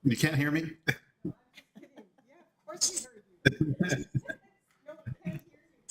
You can't hear me? Yeah, of course we heard you. No, we can't hear you.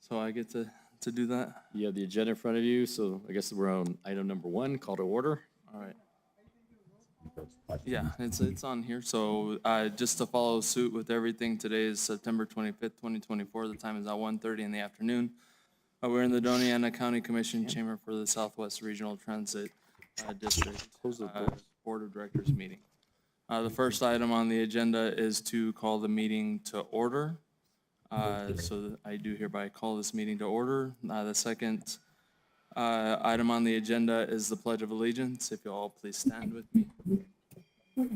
So I get to do that? You have the agenda in front of you, so I guess we're on item number 1, call to order. All right. Yeah, it's on here. So just to follow suit with everything, today is September 25th, 2024. The time is now 1:30 in the afternoon. We're in the Doña County Commission Chamber for the Southwest Regional Transit District Board of Directors meeting. The first item on the agenda is to call the meeting to order. So I do hereby call this meeting to order. The second item on the agenda is the Pledge of Allegiance. If you all please stand with me. To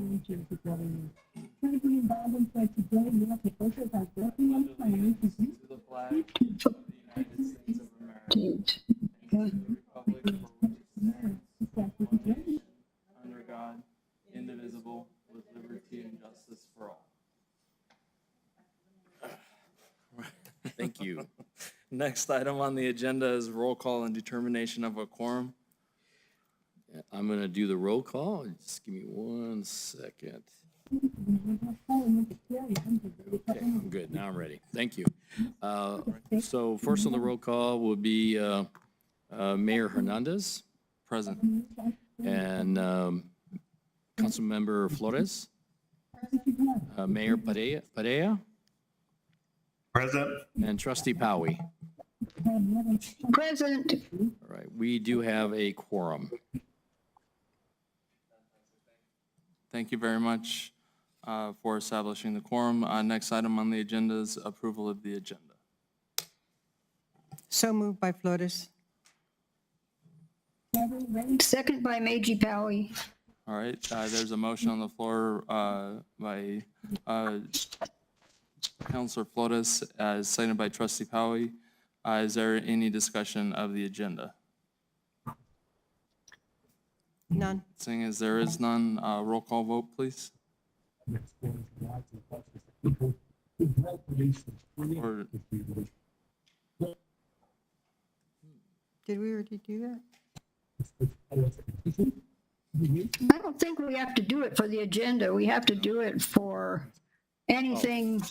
the flag of the United States of America, and to the republic for which it stands, one nation, under God, indivisible, with liberty and justice for all. Thank you. Next item on the agenda is roll call and determination of a quorum. I'm going to do the roll call. Just give me 1 second. Okay, I'm good. Now I'm ready. Thank you. So first on the roll call will be Mayor Hernandez Present. and Councilmember Flores, Mayor Padilla, Present. and Trustee Powie. Present. All right, we do have a quorum. Thank you very much for establishing the quorum. Next item on the agenda is approval of the agenda. So moved by Flores. Second by Meiji Powie. All right, there's a motion on the floor by Councilor Flores, seconded by Trustee Powie. Is there any discussion of the agenda? None. Seeing as there is none, roll call vote, please. Or, Did we already do that? I don't think we have to do it for the agenda. We have to do it for anything.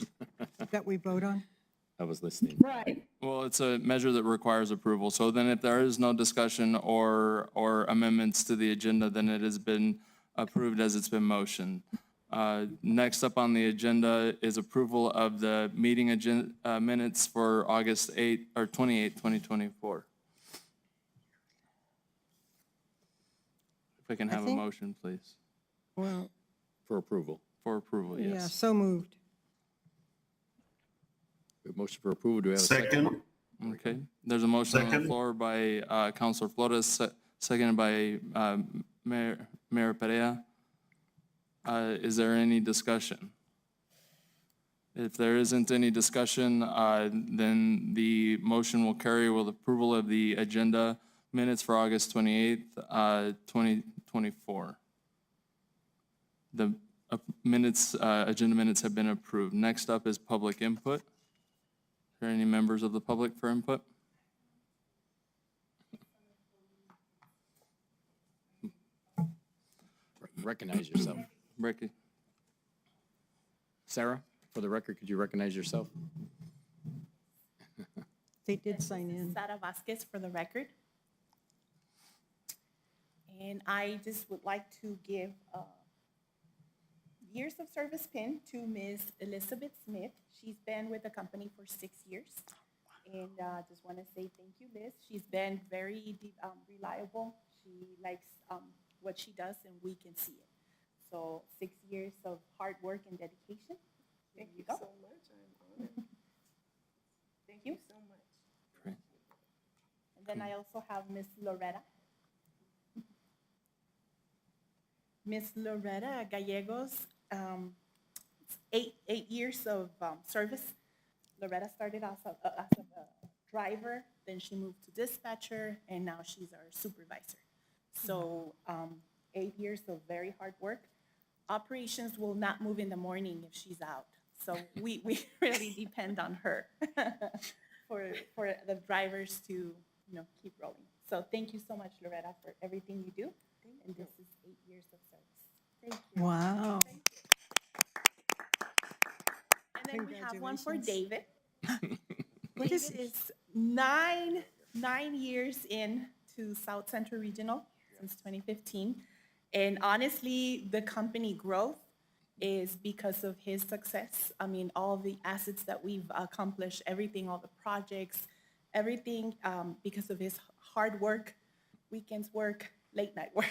That we vote on? I was listening. Right. well, it's a measure that requires approval. So then if there is no discussion or amendments to the agenda, then it has been approved as it's been motioned. Next up on the agenda is approval of the meeting minutes for August 8th or 28th, 2024. If I can have a think- motion, please, Well, For approval. for approval, yeah, yes. so moved. We have motion for approval. Do we have a second? Second. Okay, there's a motion on the Second. floor by Councilor Flores, seconded by Mayor Perea. Is there any discussion? If there isn't any discussion, then the motion will carry with approval of the agenda minutes for August 28th, 2024. The agenda minutes have been approved. Next up is public input. Are there any members of the public for input? recognize yourself. Ricky. Sarah, for the record, could you recognize yourself? They did sign in. Sara Vasquez for the record. And I just would like to give a years of service pin to Ms. Elizabeth Smith. She's been with the company for 6 years. And just want to say thank you, Liz. She's been very reliable. She likes what she does, and we can see it. So 6 years of hard work and dedication. There you go. so much. I'm honored. Thank you. So much. Great. And then I also have Miss Loretta. Miss Loretta Gallegos, 8 years of service. Loretta started as a driver, then she moved to dispatcher, and now she's our supervisor. So 8 years of very hard work. Operations will not move in the morning if she's out. So we really depend on her for the drivers to keep rolling. So thank you so much, Loretta, for everything you do. And this is 8 years of service. Thank you. Wow. And then we have one for Congratulations. David. What is David is nine years in to South Central Regional since 2015. And honestly, the company growth is because of his success. I mean, all the assets that we've accomplished, everything, all the projects, everything because of his hard work, weekends work, late night work,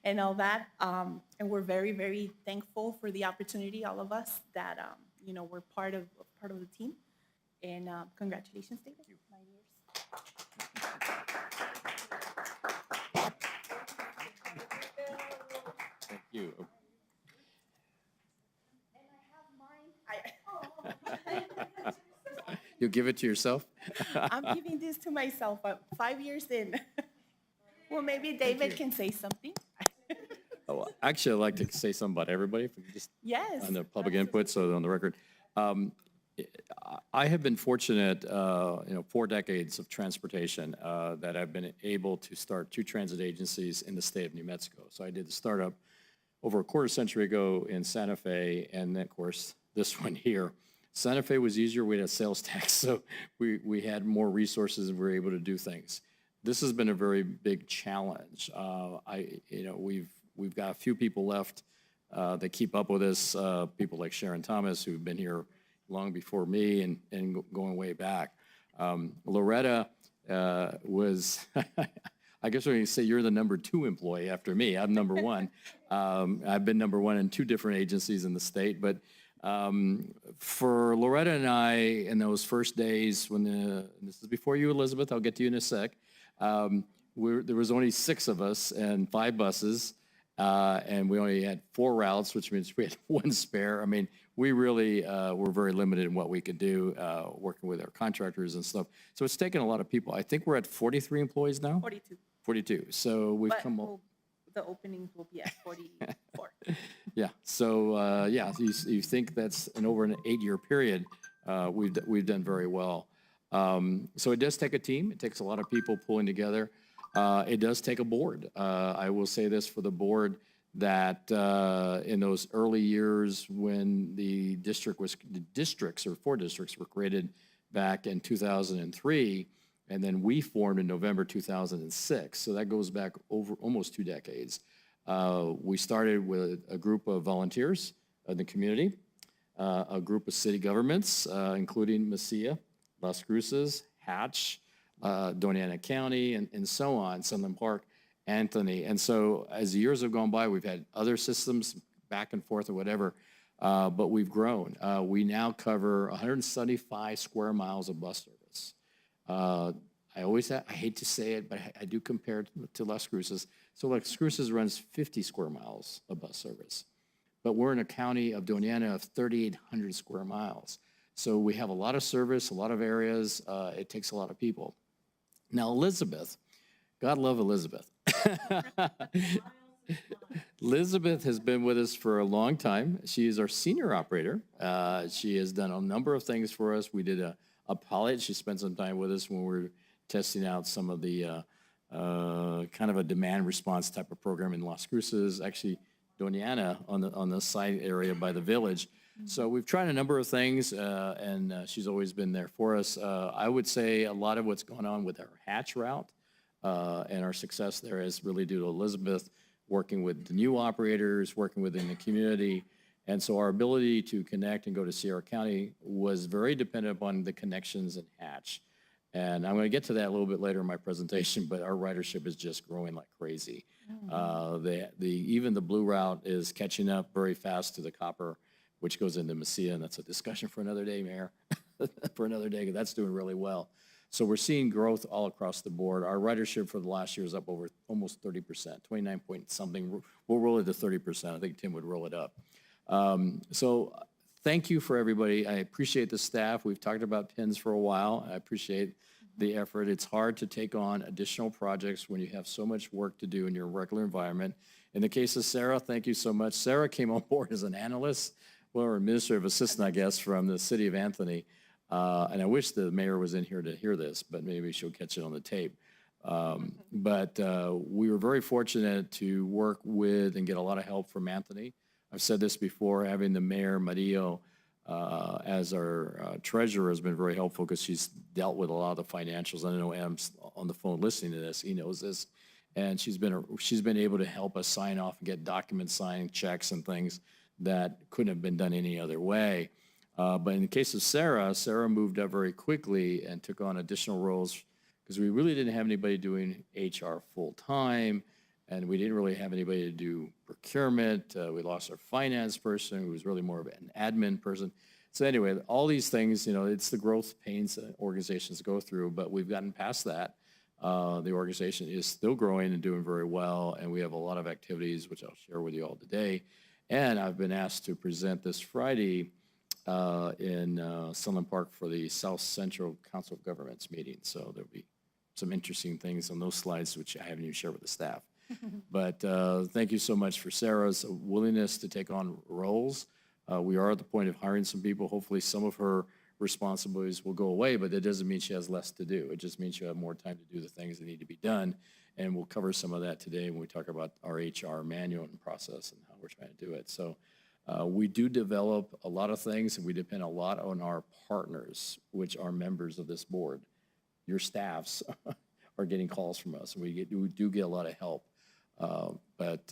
and all that. And we're very, very thankful for the opportunity, all of us, that we're part of the team. And congratulations, David. 9 years. Thank you. You'll give it to yourself? I'm giving this to myself. 5 years in. Well, maybe David can say something. Oh, actually, I'd like to say something about everybody, if we could just Yes. on the public input, so on the record. I have been fortunate, 4 decades of transportation, that I've been able to start 2 transit agencies in the state of New Mexico. So I did the startup over a quarter century ago in Santa Fe, and then, of course, this one here. Santa Fe was easier. We had a sales tax, so we had more resources and we were able to do things. This has been a very big challenge. We've got a few people left that keep up with us, people like Sharon Thomas, who've been here long before me and going way back. Loretta was, I guess when you say you're the number 2 employee after me, I'm number 1. I've been number 1 in 2 different agencies in the state, but for Loretta and I, in those first days this is before you, Elizabeth, I'll get to you in a sec, there was only 6 of us and 5 buses, and we only had 4 routes, which means we had 1 spare. I mean, we really were very limited in what we could do, working with our contractors and stuff. So it's taken a lot of people. I think we're at 43 employees now? 42. 42. So we've But come up. the openings will be at 44. Yeah. So you think that's over an 8-year period, we've done very well. So it does take a team. It takes a lot of people pulling together. It does take a board. I will say this for the board, that in those early years when the districts or 4 districts were created back in 2003, and then we formed in November 2006. So that goes back over almost 2 decades. We started with a group of volunteers in the community, a group of city governments, including Mesilla, Las Cruces, Hatch, Doña County, and so on, Sunland Park, Anthony. And so as the years have gone by, we've had other systems back and forth or whatever, but we've grown. We now cover 175 square miles of bus service. I hate to say it, but I do compare it to Las Cruces. So Las Cruces runs 50 square miles of bus service, but we're in a county of Doña of 3,800 square miles. So we have a lot of service, a lot of areas. It takes a lot of people. Now, Elizabeth, God love Elizabeth. Elizabeth has been with us for a long time. She is our senior operator. She has done a number of things for us. We did a pilot. She spent some time with us when we were testing out some of the kind of a demand response type of program in Las Cruces. Actually, Doña on the side area by the village. So we've tried a number of things, and she's always been there for us. I would say a lot of what's going on with our hatch route and our success there is really due to Elizabeth working with the new operators, working within the community. And so our ability to connect and go to Sierra County was very dependent upon the connections in hatch. And I'm going to get to that a little bit later in my presentation, but our ridership is just growing like crazy. Even the blue route is catching up very fast to the copper, which goes into Mesilla, and that's a discussion for another day, Mayor, for another day, because that's doing really well. So we're seeing growth all across the board. Our ridership for the last year is up over almost 30%, 29 point something. We'll roll it to 30%. I think Tim would roll it up. So thank you for everybody. I appreciate the staff. We've talked about PINs for a while. I appreciate the effort. It's hard to take on additional projects when you have so much work to do in your regular environment. In the case of Sarah, thank you so much. Sarah came on board as an analyst, well, or administrative assistant, I guess, from the city of Anthony. And I wish the mayor was in here to hear this, but maybe she'll catch it on the tape. But we were very fortunate to work with and get a lot of help from Anthony. I've said this before, having the mayor, Mario, as our treasurer has been very helpful because she's dealt with a lot of the financials. I know Em's on the phone listening to this. He knows this. And she's been able to help us sign off and get documents signed, checks and things that couldn't have been done any other way. But in the case of Sarah, Sarah moved up very quickly and took on additional roles because we really didn't have anybody doing HR full-time, and we didn't really have anybody to do procurement. We lost our finance person, who was really more of an admin person. So anyway, all these things, it's the growth pains that organizations go through, but we've gotten past that. The organization is still growing and doing very well, and we have a lot of activities, which I'll share with you all today. And I've been asked to present this Friday in Sunland Park for the South Central Council of Governments meeting. So there'll be some interesting things on those slides, which I haven't even shared with the staff. But thank you so much for Sarah's willingness to take on roles. We are at the point of hiring some people. Hopefully some of her responsibilities will go away, but that doesn't mean she has less to do. It just means you have more time to do the things that need to be done. And we'll cover some of that today when we talk about our HR manual and process and how we're trying to do it. So we do develop a lot of things, and we depend a lot on our partners, which are members of this board. Your staffs are getting calls from us, and we do get a lot of help. But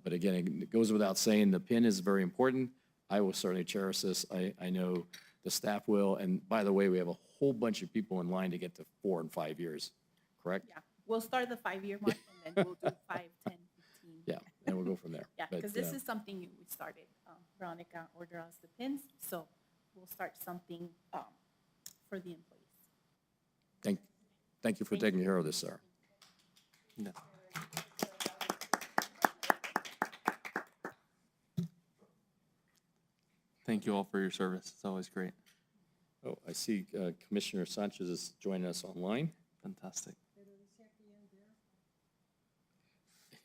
again, it goes without saying, the PIN is very important. I will certainly cherish this. I know the staff will. And by the way, we have a whole bunch of people in line to get to 4 and 5 years, correct? Yeah, we'll start the 5-year mark and then we'll do 5, 10, 15. Yeah, and we'll go from there. Yeah, But, because this is something new. We started. Veronica ordered us the pins, so we'll start something for the employees. Thank you for taking care of this, sir. Yeah. Thank you all for your service. It's always great. Oh, I see Commissioner Sanchez is joining us online. Fantastic.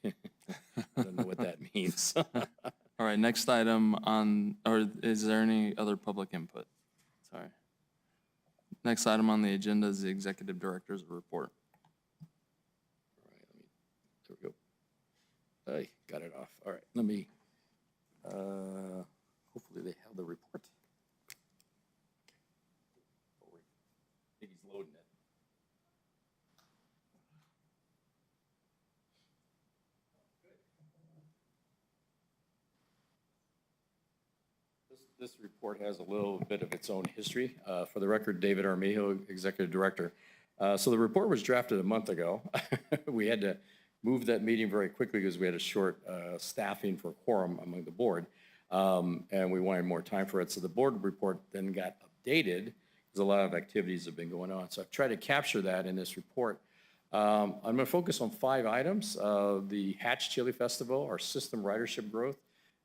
I don't know what that means. All right, next item or is there any other public input? Sorry. Next item on the agenda is the executive director's report. There we go. I got it off. All right, let me, hopefully they have the report. I think he's loading it. This report has a little bit of its own history. For the record, David Armijo, Executive Director. So the report was drafted a month ago. We had to move that meeting very quickly because we had a short staffing for quorum among the board, and we wanted more time for it. So the board report then got updated because a lot of activities have been going on. So I've tried to capture that in this report. I'm going to focus on 5 items. The Hatch Chili Festival, our system ridership growth.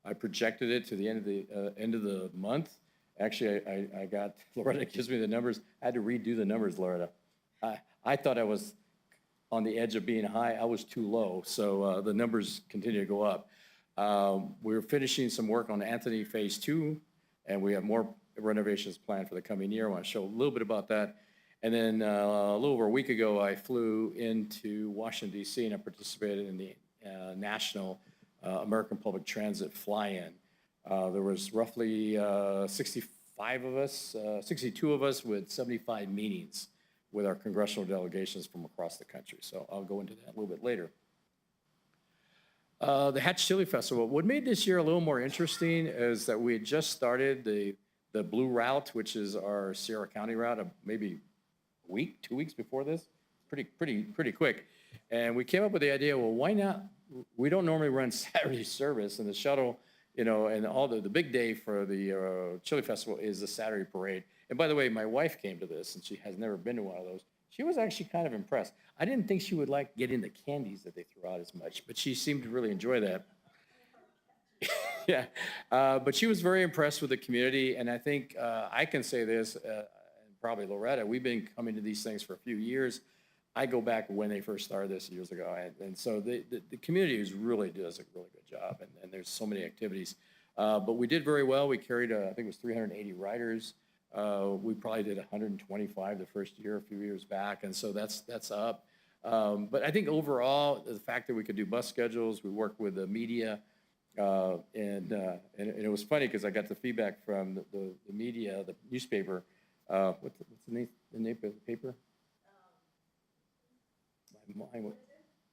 I projected it to the end of the month. Actually, I got, Loretta gives me the numbers. I had to redo the numbers, Loretta. I thought I was on the edge of being high. I was too low, so the numbers continue to go up. We're finishing some work on Anthony Phase 2, and we have more renovations planned for the coming year. I want to show a little bit about that. And then a little over a week ago, I flew into Washington, D.C., and I participated in the National American Public Transit fly-in. There was roughly 65 of us, 62 of us with 75 meetings with our congressional delegations from across the country. So I'll go into that a little bit later. The Hatch Chili Festival. What made this year a little more interesting is that we had just started the Blue Route, which is our Sierra County route, maybe a week, 2 weeks before this, pretty quick. And we came up with the idea, well, why not? We don't normally run Saturday service, and the shuttle, you know, and all the big day for the Chili Festival is the Saturday parade. And by the way, my wife came to this, and she has never been to one of those. She was actually kind of impressed. I didn't think she would like getting the candies that they threw out as much, but she seemed to really enjoy that. Yeah, but she was very impressed with the community, and I think I can say this, and probably Loretta, we've been coming to these things for a few years. I go back when they first started this years ago, and so the community really does a really good job, and there's so many activities. But we did very well. We carried, I think it was 380 riders. We probably did 125 the first year, a few years back, and so that's up. But I think overall, the fact that we could do bus schedules, we worked with the media, and it was funny because I got the feedback from the media, the newspaper. What's the name of the paper?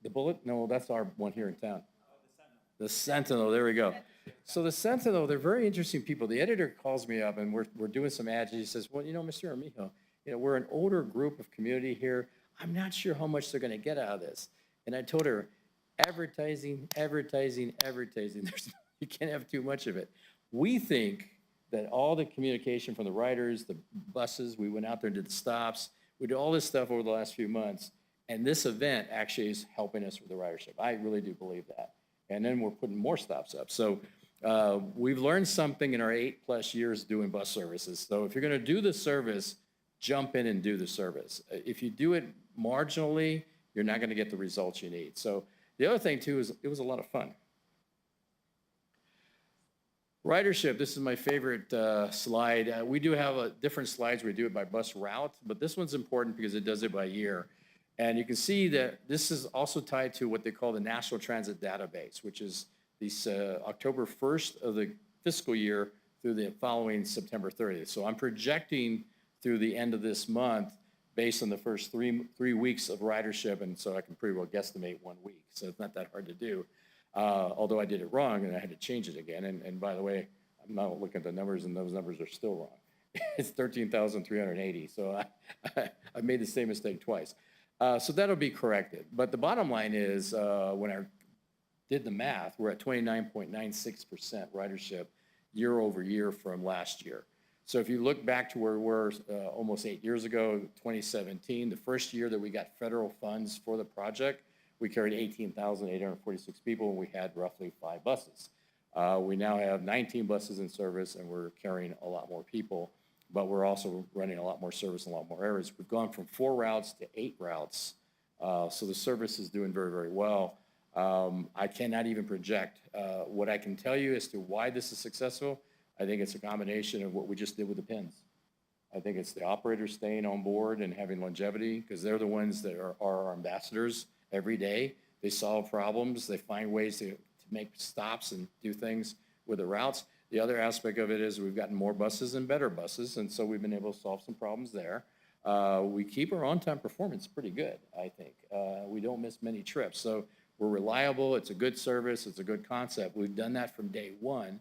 The Bullet? No, that's our one here in town. The Sentinel, there we go. So the Sentinel, they're very interesting people. The editor calls me up, and we're doing some ads, and he says, well, you know, Mr. Armijo, you know, we're an older group of community here. I'm not sure how much they're going to get out of this. And I told her, advertising. You can't have too much of it. We think that all the communication from the riders, the buses, we went out there and did the stops. We did all this stuff over the last few months. And this event actually is helping us with the ridership. I really do believe that. And then we're putting more stops up. So we've learned something in our 8+ years doing bus services. So if you're going to do the service, jump in and do the service. If you do it marginally, you're not going to get the results you need. So the other thing too is it was a lot of fun. Ridership, this is my favorite slide. We do have different slides. We do it by bus route, but this one's important because it does it by year. And you can see that this is also tied to what they call the National Transit Database, which is this October 1st of the fiscal year through the following September 30th. So I'm projecting through the end of this month based on the first three weeks of ridership, and so I can pretty well guesstimate 1 week. So it's not that hard to do, although I did it wrong and I had to change it again. And by the way, I'm now looking at the numbers, and those numbers are still wrong. It's 13,380, so I made the same mistake twice. So that'll be corrected. But the bottom line is, when I did the math, we're at 29.96% ridership year over year from last year. So if you look back to where we were almost 8 years ago, 2017, the first year that we got federal funds for the project, we carried 18,846 people, and we had roughly 5 buses. We now have 19 buses in service, and we're carrying a lot more people. But we're also running a lot more service in a lot more areas. We've gone from 4 routes to 8 routes. So the service is doing very, very well. I cannot even project. What I can tell you as to why this is successful, I think it's a combination of what we just did with the pins. I think it's the operators staying on board and having longevity, because they're the ones that are our ambassadors every day. They solve problems. They find ways to make stops and do things with the routes. The other aspect of it is we've gotten more buses and better buses, and so we've been able to solve some problems there. We keep our on-time performance pretty good, I think. We don't miss many trips, so we're reliable. It's a good service. It's a good concept. We've done that from day one.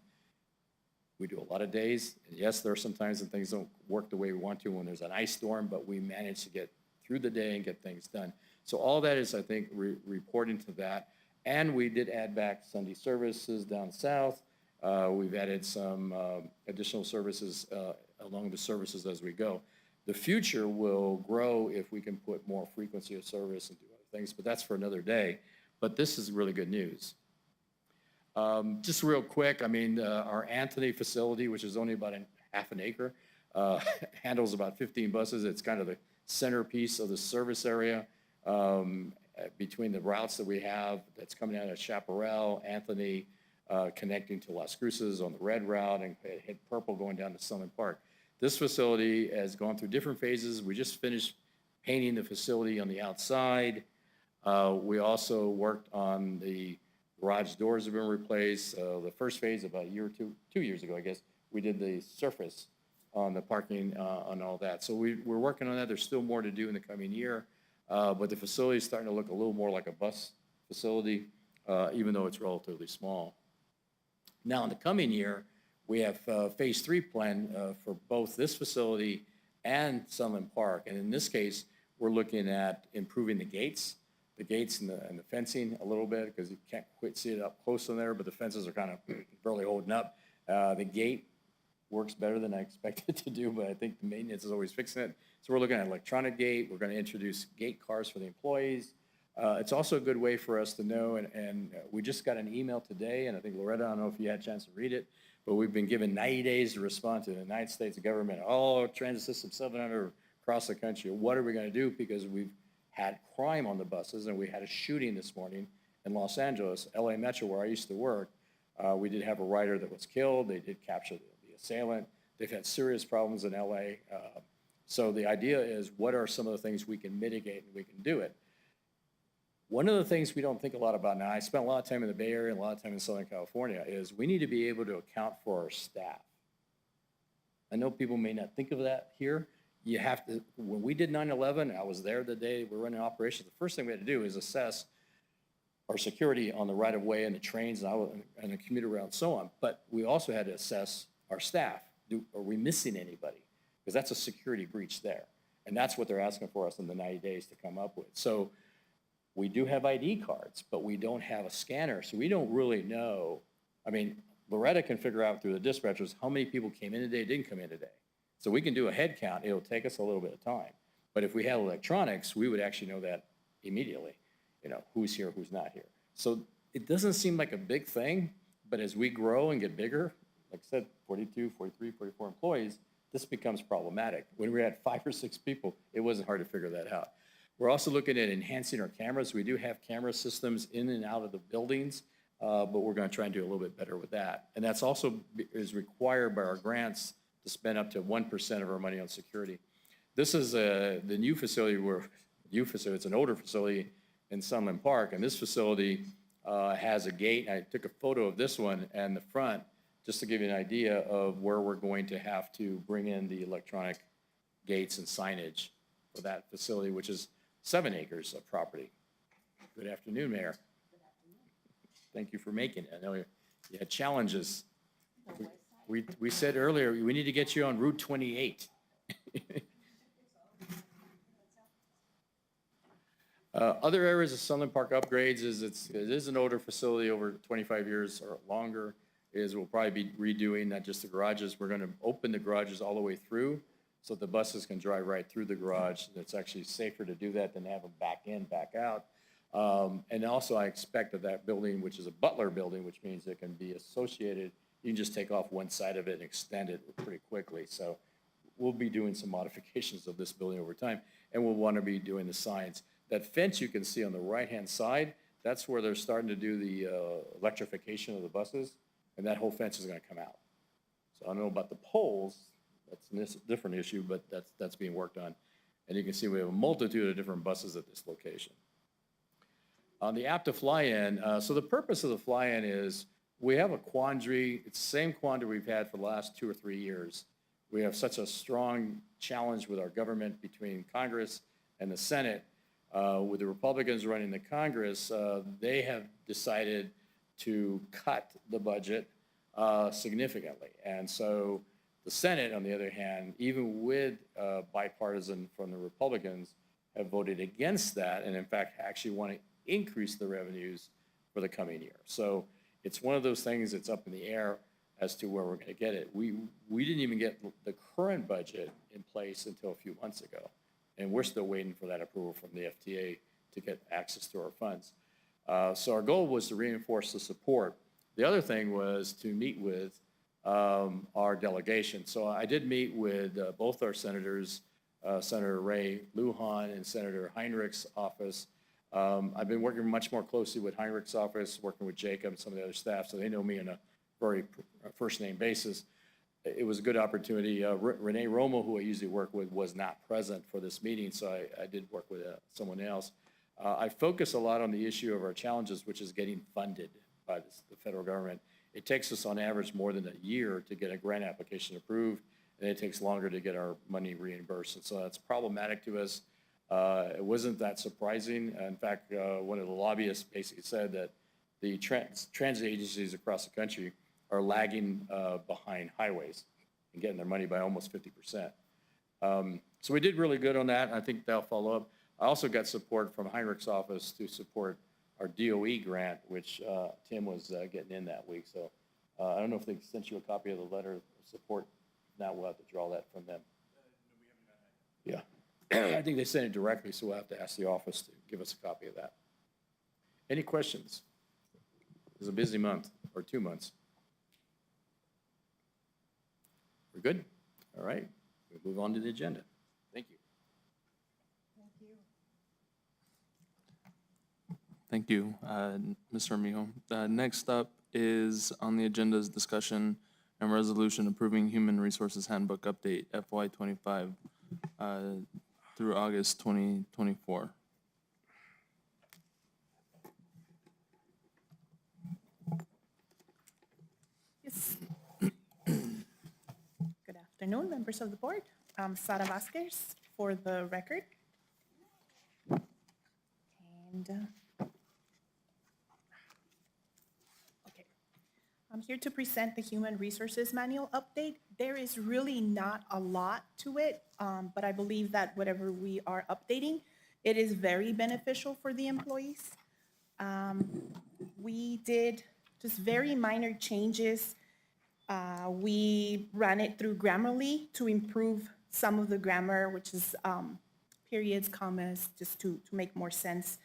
We do a lot of days. And yes, there are some times that things don't work the way we want to when there's an ice storm, but we manage to get through the day and get things done. So all that is, I think, reporting to that. And we did add back Sunday services down south. We've added some additional services along the services as we go. The future will grow if we can put more frequency of service and do other things, but that's for another day. But this is really good news. Just real quick, I mean, our Anthony facility, which is only about half an acre, handles about 15 buses. It's kind of the centerpiece of the service area. Between the routes that we have that's coming out of Chaparral, Anthony, connecting to Las Cruces on the red route, and hit purple going down to Sunland Park. This facility has gone through different phases. We just finished painting the facility on the outside. We also worked on the Garage doors have been replaced. The first phase, about a year or 2 years ago, I guess, we did the surface on the parking and all that. So we're working on that. There's still more to do in the coming year. But the facility is starting to look a little more like a bus facility, even though it's relatively small. Now, in the coming year, we have phase 3 planned for both this facility and Sunland Park. And in this case, we're looking at improving the gates and the fencing a little bit, because you can't quite see it up close in there, but the fences are kind of barely holding up. The gate works better than I expected to do, but I think the maintenance is always fixing it. So we're looking at electronic gate. We're going to introduce gate cars for the employees. It's also a good way for us to know, and we just got an email today, and I think Loretta, I don't know if you had a chance to read it, but we've been given 90 days to respond to the United States government. Oh, transit system 700 across the country. What are we going to do? Because we've had crime on the buses, and we had a shooting this morning in Los Angeles, LA Metro, where I used to work. We did have a rider that was killed. They did capture the assailant. They've had serious problems in LA. So the idea is, what are some of the things we can mitigate, and we can do it. One of the things we don't think a lot about now, I spent a lot of time in the Bay Area and a lot of time in Southern California, is we need to be able to account for our staff. I know people may not think of that here. You have to, when we did 9/11, I was there the day we were running operations. The first thing we had to do is assess our security on the right of way and the trains and the commuter rail and so on. But we also had to assess our staff. Are we missing anybody? Because that's a security breach there. And that's what they're asking for us in the 90 days to come up with. So we do have ID cards, but we don't have a scanner. So we don't really know. I mean, Loretta can figure out through the dispatchers how many people came in today, didn't come in today. So we can do a head count. It'll take us a little bit of time. But if we had electronics, we would actually know that immediately, who's here, who's not here. So it doesn't seem like a big thing, but as we grow and get bigger, like I said, 42, 43, 44 employees, this becomes problematic. When we had 5 or 6 people, it wasn't hard to figure that out. We're also looking at enhancing our cameras. We do have camera systems in and out of the buildings, but we're going to try and do a little bit better with that. And that's also is required by our grants to spend up to 1% of our money on security. This is the new facility it's an older facility in Sunland Park, and this facility has a gate. I took a photo of this one and the front, just to give you an idea of where we're going to have to bring in the electronic gates and signage for that facility, which is 7 acres of property. Good afternoon, Mayor. Good afternoon. Thank you for making it. I know you had challenges. We said earlier, we need to get you on Route 28. Other areas of Sunland Park upgrades is it is an older facility, over 25 years or longer. We'll probably be redoing not just the garages. We're going to open the garages all the way through, so the buses can drive right through the garage. It's actually safer to do that than have them back in, back out. And also I expect that building, which is a Butler building, which means it can be associated, you can just take off one side of it and extend it pretty quickly. So we'll be doing some modifications of this building over time, and we'll want to be doing the signs. That fence you can see on the right-hand side, that's where they're starting to do the electrification of the buses, and that whole fence is going to come out. So I don't know about the poles. That's a different issue, but that's being worked on. And you can see we have a multitude of different buses at this location. On the app to fly in, so the purpose of the fly-in is we have a quandary. It's the same quandary we've had for the last 2 or 3 years. We have such a strong challenge with our government between Congress and the Senate. With the Republicans running the Congress, they have decided to cut the budget significantly. And so the Senate, on the other hand, even with bipartisan from the Republicans, have voted against that, and in fact actually want to increase the revenues for the coming year. So it's one of those things that's up in the air as to where we're going to get it. We didn't even get the current budget in place until a few months ago, and we're still waiting for that approval from the FTA to get access to our funds. So our goal was to reinforce the support. The other thing was to meet with our delegation. So I did meet with both our senators, Senator Ray Lujan and Senator Heinrich's office. I've been working much more closely with Heinrich's office, working with Jacob and some of the other staff, so they know me on a very first-name basis. It was a good opportunity. Renee Romo, who I usually work with, was not present for this meeting, so I did work with someone else. I focus a lot on the issue of our challenges, which is getting funded. by the federal government. It takes us on average more than a year to get a grant application approved, and it takes longer to get our money reimbursed. And so that's problematic to us. It wasn't that surprising. In fact, one of the lobbyists basically said that the transit agencies across the country are lagging behind highways and getting their money by almost 50%. So we did really good on that. I think they'll follow up. I also got support from Heinrich's office to support our DOE grant, which Tim was getting in that week. So I don't know if they sent you a copy of the letter of support. Now we'll have to draw that from them. Yeah. I think they sent it directly, so we'll have to ask the office to give us a copy of that. Any questions? It was a busy month, or 2 months. We're good? All right. We'll move on to the agenda. Thank you. Thank you, Mr. Armijo. Next up is on the agenda is discussion and resolution approving Human Resources Handbook Update FY25 through August 2024. Yes. Good afternoon, members of the board. Sara Vasquez for the record. And okay, I'm here to present the Human Resources Manual update. There is really not a lot to it, but I believe that whatever we are updating, it is very beneficial for the employees. We did just very minor changes. We ran it through Grammarly to improve some of the grammar, which is periods, commas, just to make more sense.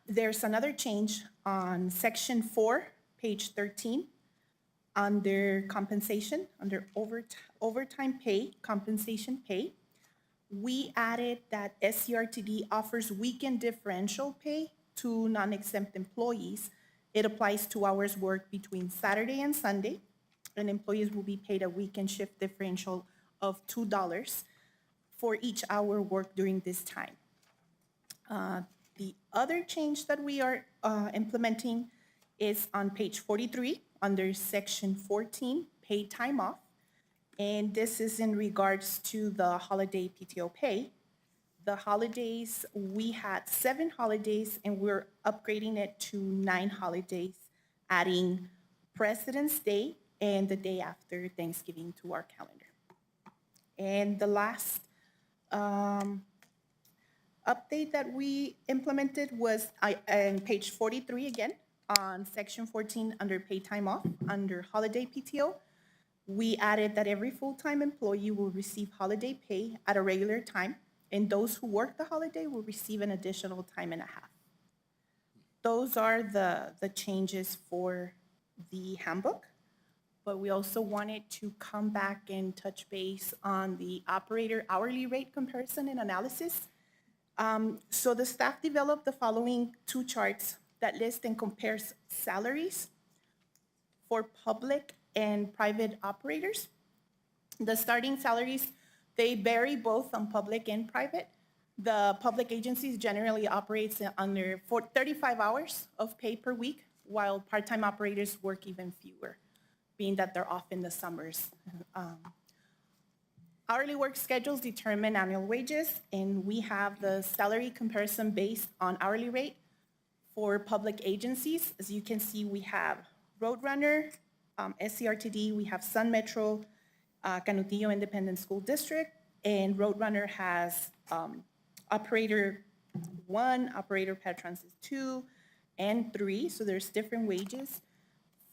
There's another change on section 4, page 13, under compensation, under overtime pay, compensation pay. We added that SCRTD offers weekend differential pay to non-exempt employees. It applies to hours worked between Saturday and Sunday, and employees will be paid a weekend shift differential of $2 for each hour worked during this time. The other change that we are implementing is on page 43 under section 14, paid time off. And this is in regards to the holiday PTO pay. The holidays, we had 7 holidays and we're upgrading it to 9 holidays, adding President's Day and the day after Thanksgiving to our calendar. And the last update that we implemented was on page 43 again, on section 14 under paid time off, under holiday PTO. We added that every full-time employee will receive holiday pay at a regular time, and those who work the holiday will receive an additional time and a half. Those are the changes for the handbook, but we also wanted to come back and touch base on the operator hourly rate comparison and analysis. So the staff developed the following 2 charts that list and compares salaries for public and private operators. The starting salaries, they vary both on public and private. The public agencies generally operates under 35 hours of pay per week, while part-time operators work even fewer, being that they're off in the summers. Hourly work schedules determine annual wages, and we have the salary comparison based on hourly rate for public agencies. As you can see, we have Roadrunner, SCRTD, we have Sun Metro, Canutillo Independent School District, and Roadrunner has operator 1, operator Patrons 2, and 3, so there's different wages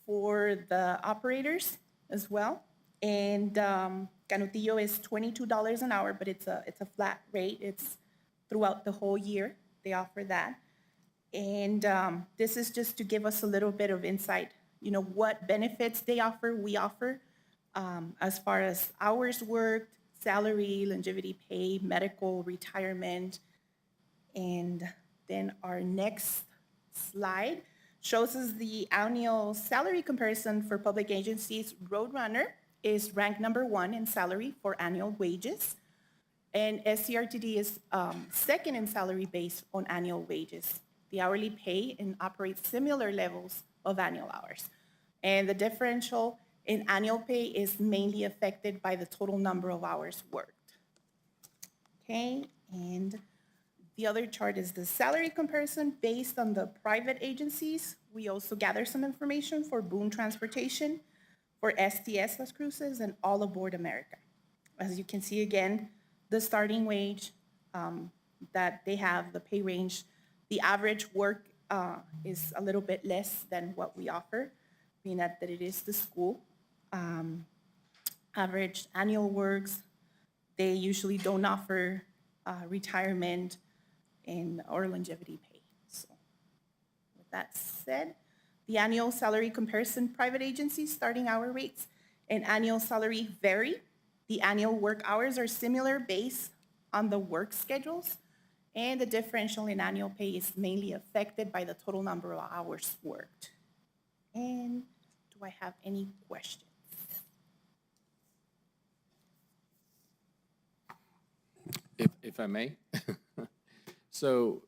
for the operators as well. And Canutillo is $22 an hour, but it's a flat rate. It's throughout the whole year. They offer that. And this is just to give us a little bit of insight, you know, what benefits they offer, we offer, as far as hours worked, salary, longevity pay, medical, retirement. And then our next slide shows us the annual salary comparison for public agencies. Roadrunner is ranked number 1 in salary for annual wages, and SCRTD is second in salary based on annual wages. The hourly pay and operates similar levels of annual hours. And the differential in annual pay is mainly affected by the total number of hours worked. Okay, and the other chart is the salary comparison based on the private agencies. We also gather some information for Boone Transportation, for STS Las Cruces, and All Aboard America. As you can see again, the starting wage that they have, the pay range, the average work is a little bit less than what we offer, being that it is the school. Average annual works, they usually don't offer retirement or longevity pay. So with that said, the annual salary comparison, private agencies starting hour rates and annual salary vary. The annual work hours are similar based on the work schedules, and the differential in annual pay is mainly affected by the total number of hours worked. And do I have any questions? If I may. So,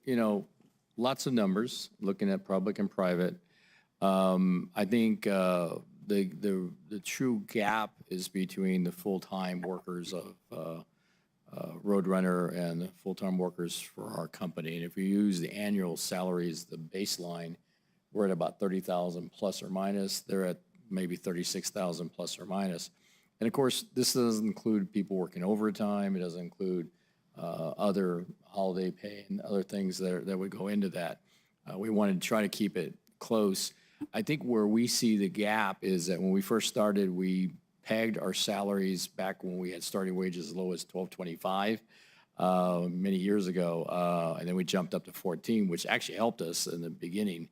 lots of numbers, looking at public and private. I think the true gap is between the full-time workers of Roadrunner and the full-time workers for our company. And if you use the annual salaries, the baseline, we're at about 30,000 plus or minus. They're at maybe 36,000 plus or minus. And of course, this doesn't include people working overtime. It doesn't include other holiday pay and other things that would go into that. We wanted to try to keep it close. I think where we see the gap is that when we first started, we pegged our salaries back when we had starting wages as low as $12.25 many years ago, and then we jumped up to 14, which actually helped us in the beginning,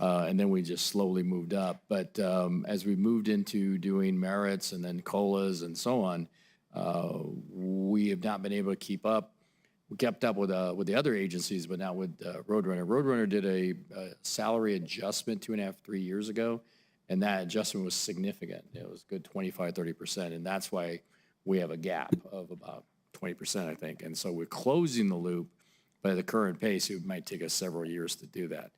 and then we just slowly moved up. But as we moved into doing merits and then COLAs and so on, we have not been able to keep up. We kept up with the other agencies, but not with Roadrunner. Roadrunner did a salary adjustment 2.5, 3 years ago, and that adjustment was significant. It was good 25, 30%, and that's why we have a gap of about 20%, I think. And so we're closing the loop, but at the current pace, it might take us several years to do that.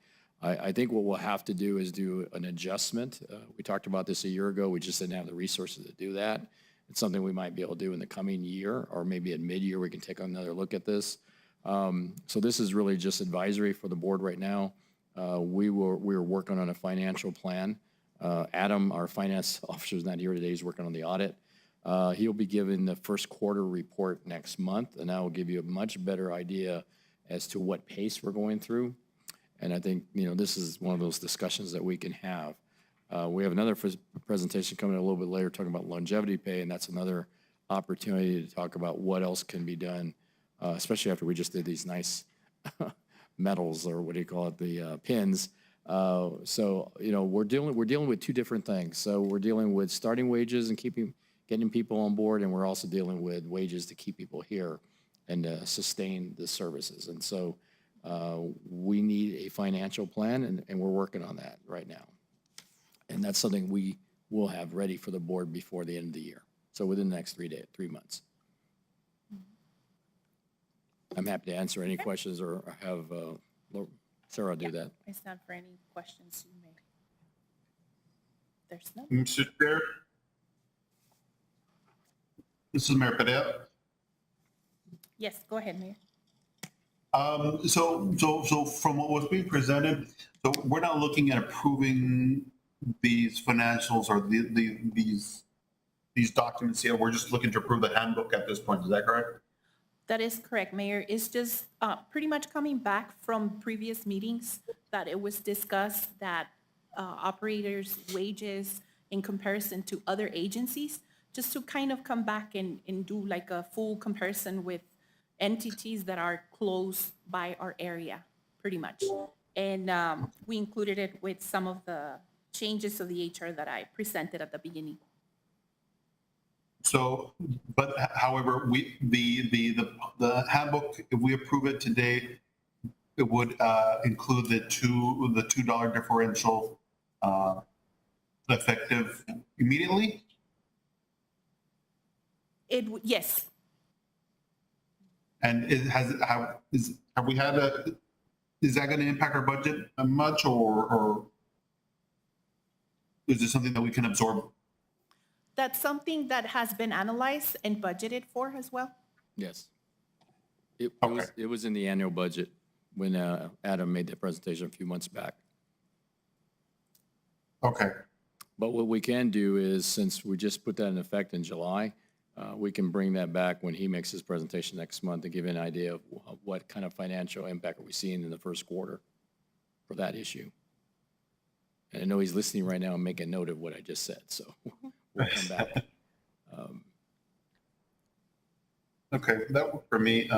I think what we'll have to do is do an adjustment. We talked about this a year ago. We just didn't have the resources to do that. It's something we might be able to do in the coming year, or maybe at mid-year we can take another look at this. So this is really just advisory for the board right now. We were working on a financial plan. Adam, our finance officer, is not here today. He's working on the audit. He'll be giving the first quarter report next month, and that will give you a much better idea as to what pace we're going through. And I think, this is one of those discussions that we can have. We have another presentation coming a little bit later talking about longevity pay, and that's another opportunity to talk about what else can be done, especially after we just did these nice medals, or what do you call it, the pins. So, we're dealing with two different things. So we're dealing with starting wages and getting people on board, and we're also dealing with wages to keep people here and sustain the services. And so we need a financial plan, and we're working on that right now. And that's something we will have ready for the board before the end of the year. So within the next 3 months. I'm happy to answer any questions or have Sarah do that. I stand for any questions you may. There's none. Mr. Chair. This is Mayor Perea. Yes, go ahead, Mayor. So from what was being presented, so we're not looking at approving these financials or these documents here. We're just looking to approve the handbook at this point. Is that correct? That is correct, Mayor. It's just pretty much coming back from previous meetings that it was discussed that operators' wages in comparison to other agencies, just to kind of come back and do like a full comparison with entities that are close by our area, pretty much. And we included it with some of the changes of the HR that I presented at the beginning. So, but however, the handbook, if we approve it today, it would include the $2 differential effective immediately? Yes. And is that going to impact our budget much or? is this something that we can absorb? That's something that has been analyzed and budgeted for as well. Yes. It Okay. was, it was in the annual budget when Adam made that presentation a few months back. Okay, But what we can do is, since we just put that in effect in July, we can bring that back when he makes his presentation next month to give you an idea of what kind of financial impact are we seeing in the first quarter for that issue. And I know he's listening right now and making note of what I just said, so we'll come back. okay, that worked for me.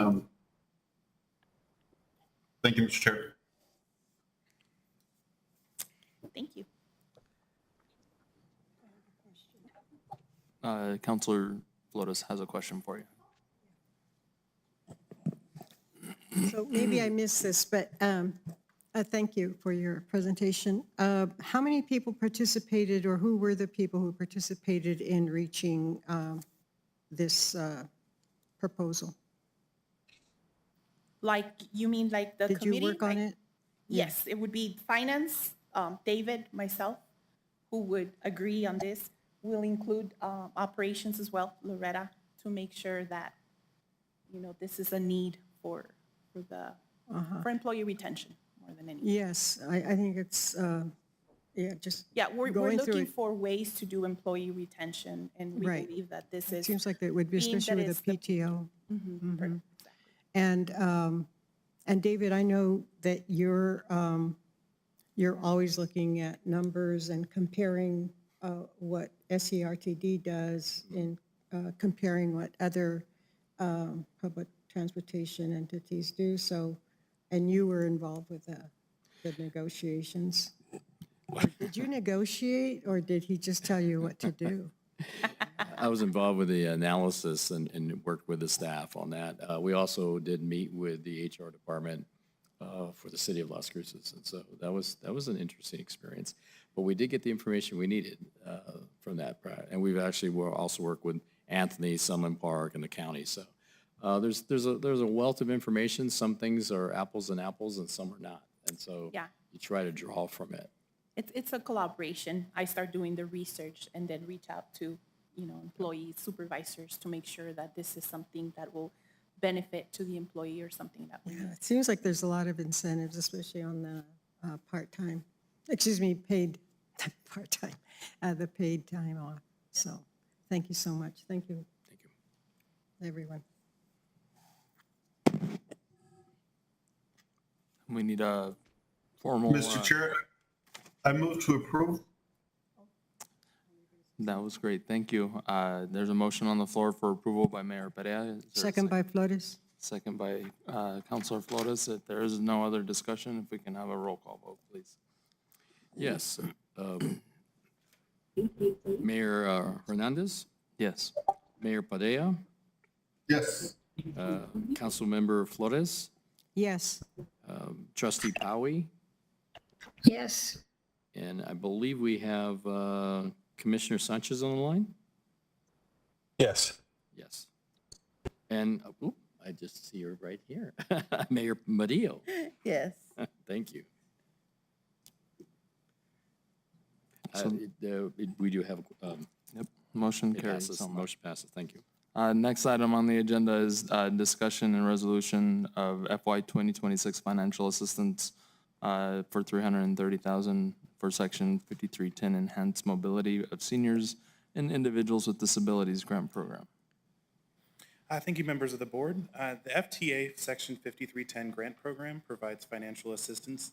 Thank you, Mr. Chair. Thank you. Counselor Flores has a question for you. So maybe I missed this, but thank you for your presentation. How many people participated, or who were the people who participated in reaching this proposal? Like, you mean like the Did committee? you work on Like- it? Yes, it would be finance, David, myself, who would agree on this. We'll include operations as well, Loretta, to make sure that, you know, this is a need for employee retention more than anything. Yes, I think it's, just Yeah, we're going through looking it. for ways to do employee retention, and we Right. believe that this It is. seems like it would be, being especially that with it's the the- PTO. Mhm, And David, I know that you're always looking at numbers and comparing what SCRTD does in comparing what other public transportation entities do. So, and you were involved with the negotiations. Did you negotiate, or did he just tell you what to do? I was involved with the analysis and worked with the staff on that. We also did meet with the HR department for the city of Las Cruces, and so that was an interesting experience. But we did get the information we needed from that, and we've actually also worked with Anthony, Sunland Park, and the county. So there's a wealth of information. Some things are apples and apples, and some are not, and so Yeah. you try to draw from it. It's a collaboration. I start doing the research and then reach out to, you know, employees, supervisors to make sure that this is something that will benefit to the employee or something that we Yeah, it seems like there's a lot of incentives, especially on the part-time, paid, part-time, the paid time off. So, thank you so much. Thank you, Thank you. everyone. We need a formal. Mr. Chair, I move to approve. That was great. Thank you. There's a motion on the floor for approval by Mayor Perea. Is there a Second by Flores. Second by Counselor Flores. If there is no other discussion, if we can have a roll call vote, please. Yes. Mayor Hernandez, Yes. Mayor Padilla, Yes. Councilmember Flores, Yes. Trustee Powie, Yes, and I believe we have Commissioner Sanchez on the line? Yes. Yes. And, I just see her right here. Mayor Murillo. Yes. Thank you. So- We do have, Yep. Motion it carries. passes, so much. motion passes, thank you. Next item on the agenda is discussion and resolution of FY 2026 financial assistance for $330,000 for Section 5310 Enhanced Mobility of Seniors and Individuals with Disabilities Grant Program. Thank you, members of the board. The FTA Section 5310 Grant Program provides financial assistance,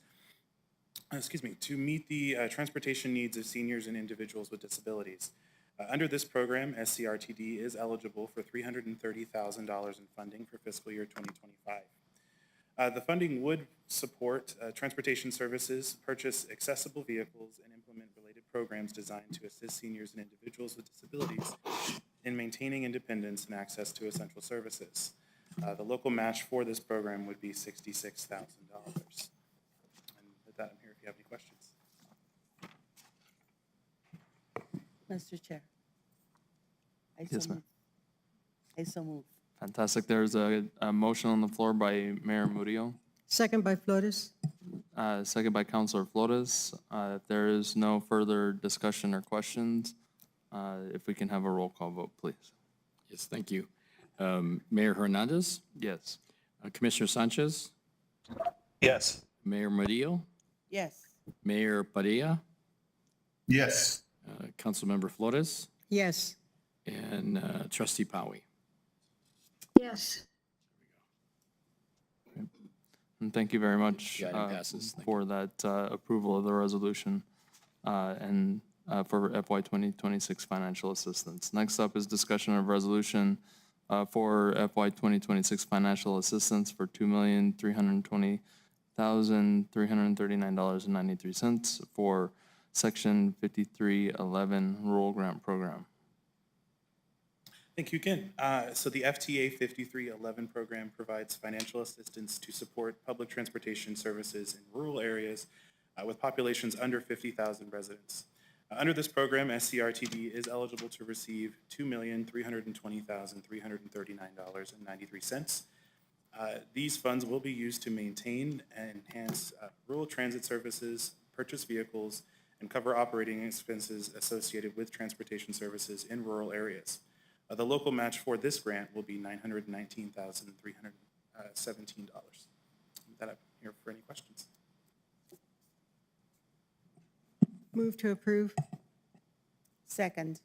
to meet the transportation needs of seniors and individuals with disabilities. Under this program, SCRTD is eligible for $330,000 in funding for fiscal year 2025. The funding would support transportation services, purchase accessible vehicles, and implement related programs designed to assist seniors and individuals with disabilities in maintaining independence and access to essential services. The local match for this program would be $66,000. And with that, I'm here if you have any questions. Mr. Chair. Yes, ma'am. I so move. Fantastic. There's a motion on the floor by Mayor Murillo. Second by Flores. Second by Counselor Flores. If there is no further discussion or questions, if we can have a roll call vote, please. Yes, thank you. Mayor Hernandez, Yes. Commissioner Sanchez, Yes. Mayor Murillo, Yes. Mayor Padilla, Yes. Councilmember Flores, Yes. and Trustee Powie. Yes. And thank you very much The item passes. Thank for that approval of the resolution and for FY 2026 financial assistance. Next up is discussion of resolution for FY 2026 financial assistance for $2,320,339.93 for Section 5311 Rural Grant Program. Thank you again. So the FTA 5311 program provides financial assistance to support public transportation services in rural areas with populations under 50,000 residents. Under this program, SCRTD is eligible to receive $2,320,339.93. These funds will be used to maintain and enhance rural transit services, purchase vehicles, and cover operating expenses associated with transportation services in rural areas. The local match for this grant will be $919,317. With that, I'm here for any questions. Move to approve. Second.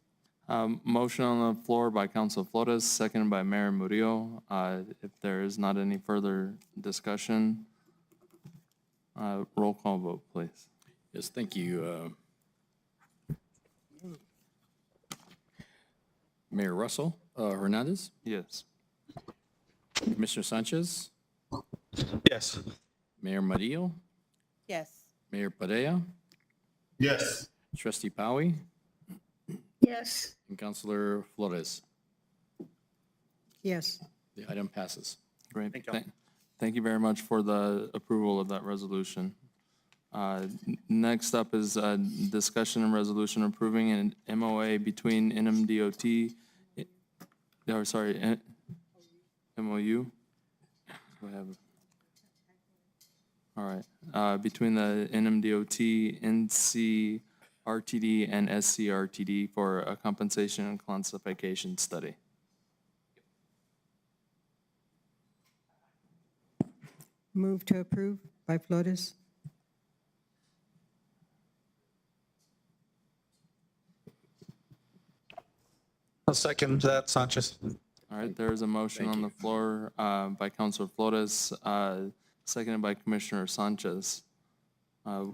Motion on the floor by Council Flores, seconded by Mayor Murillo. If there is not any further discussion, roll call vote, please. Yes, thank you. Mayor Russell, Hernandez, Yes. Commissioner Sanchez, Yes. Mayor Murillo, Yes. Mayor Padilla, Yes. Trustee Powie, Yes. and Councilor Flores. Yes. The item passes. Great. Thank y'all. Thank you very much for the approval of that resolution. Next up is discussion and resolution approving an MOA between NMDOT, MOU? Do I have- All right, between the NMDOT, NCRTD, and SCRTD for a compensation and classification study. Move to approve by Flores. I'll second that, Sanchez. All right, there is a motion on the floor by Councilor Flores, seconded by Commissioner Sanchez. We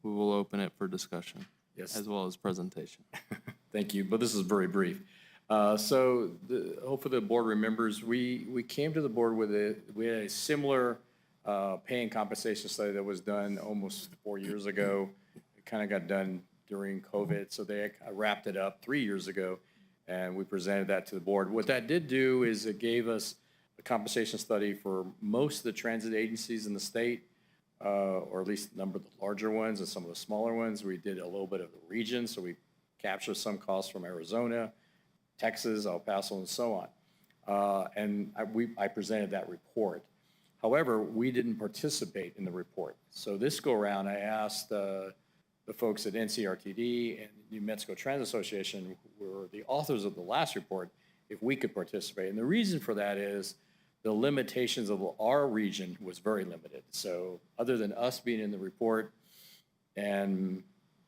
will open it for discussion. Yes. As well as presentation. Thank you, but this is very brief. Hopefully the board remembers, we came to the board we had a similar pay and compensation study that was done almost 4 years ago. It kind of got done during COVID, so they wrapped it up 3 years ago, and we presented that to the board. What that did do is it gave us a compensation study for most of the transit agencies in the state, or at least a number of the larger ones and some of the smaller ones. We did a little bit of the region, so we captured some costs from Arizona, Texas, El Paso, and so on. And I presented that report. However, we didn't participate in the report. So this go around, I asked the folks at NCRTD and New Mexico Transit Association, who were the authors of the last report, if we could participate. And the reason for that is the limitations of our region was very limited. So other than us being in the report, and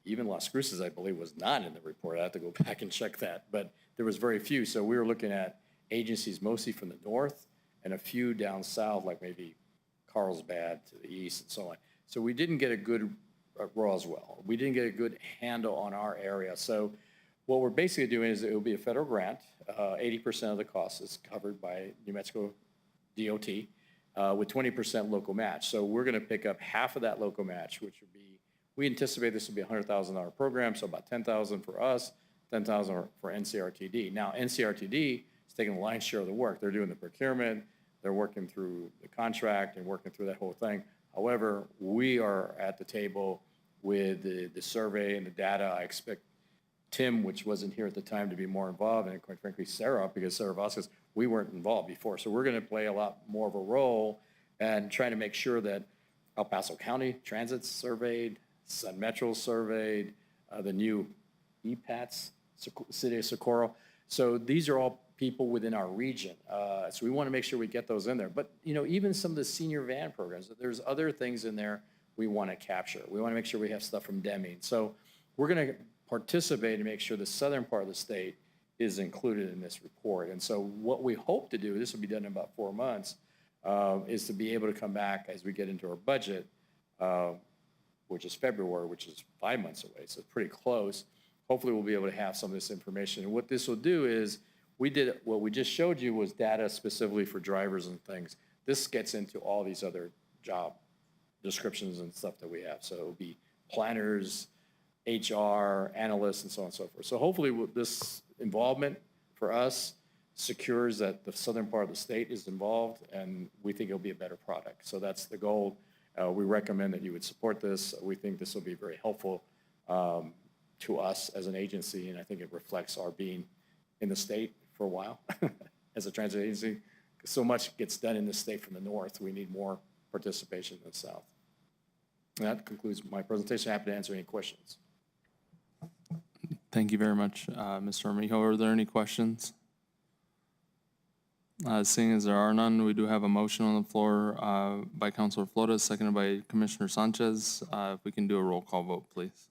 even Las Cruces, I believe, was not in the report. I have to go back and check that, but there was very few. So we were looking at agencies mostly from the north and a few down south, like maybe Carlsbad to the east and so on. So we didn't get a good, Roswell, we didn't get a good handle on our area. So what we're basically doing is it will be a federal grant. 80% of the cost is covered by New Mexico DOT with 20% local match. So we're going to pick up half of that local match, which would be, we anticipate this will be a $100,000 program, so about $10,000 for us, $10,000 for NCRTD. Now, NCRTD is taking the lion's share of the work. They're doing the procurement, they're working through the contract and working through that whole thing. However, we are at the table with the survey and the data. I expect Tim, which wasn't here at the time, to be more involved, and quite frankly, Sarah, because Sarah Vasquez, we weren't involved before. So we're going to play a lot more of a role and trying to make sure that El Paso County Transit's surveyed, Sun Metro's surveyed, the new EPATs, City of Socorro. So these are all people within our region. So we want to make sure we get those in there. But, you know, even some of the senior van programs, there's other things in there we want to capture. We want to make sure we have stuff from Deming. So we're going to participate and make sure the southern part of the state is included in this report. And so what we hope to do, this will be done in about 4 months, is to be able to come back as we get into our budget, which is February, which is 5 months away, so pretty close. Hopefully we'll be able to have some of this information. And what this will do is, what we just showed you was data specifically for drivers and things. This gets into all these other job descriptions and stuff that we have. So it'll be planners, HR, analysts, and so on and so forth. So hopefully this involvement for us secures that the southern part of the state is involved, and we think it'll be a better product. So that's the goal. We recommend that you would support this. We think this will be very helpful to us as an agency, and I think it reflects our being in the state for a while as a transit agency. So much gets done in the state from the north. We need more participation in the south. And that concludes my presentation. Happy to answer any questions. Thank you very much, Mr. Armijo. Are there any questions? Seeing as there are none, we do have a motion on the floor by Councilor Flores, seconded by Commissioner Sanchez. If we can do a roll call vote, please.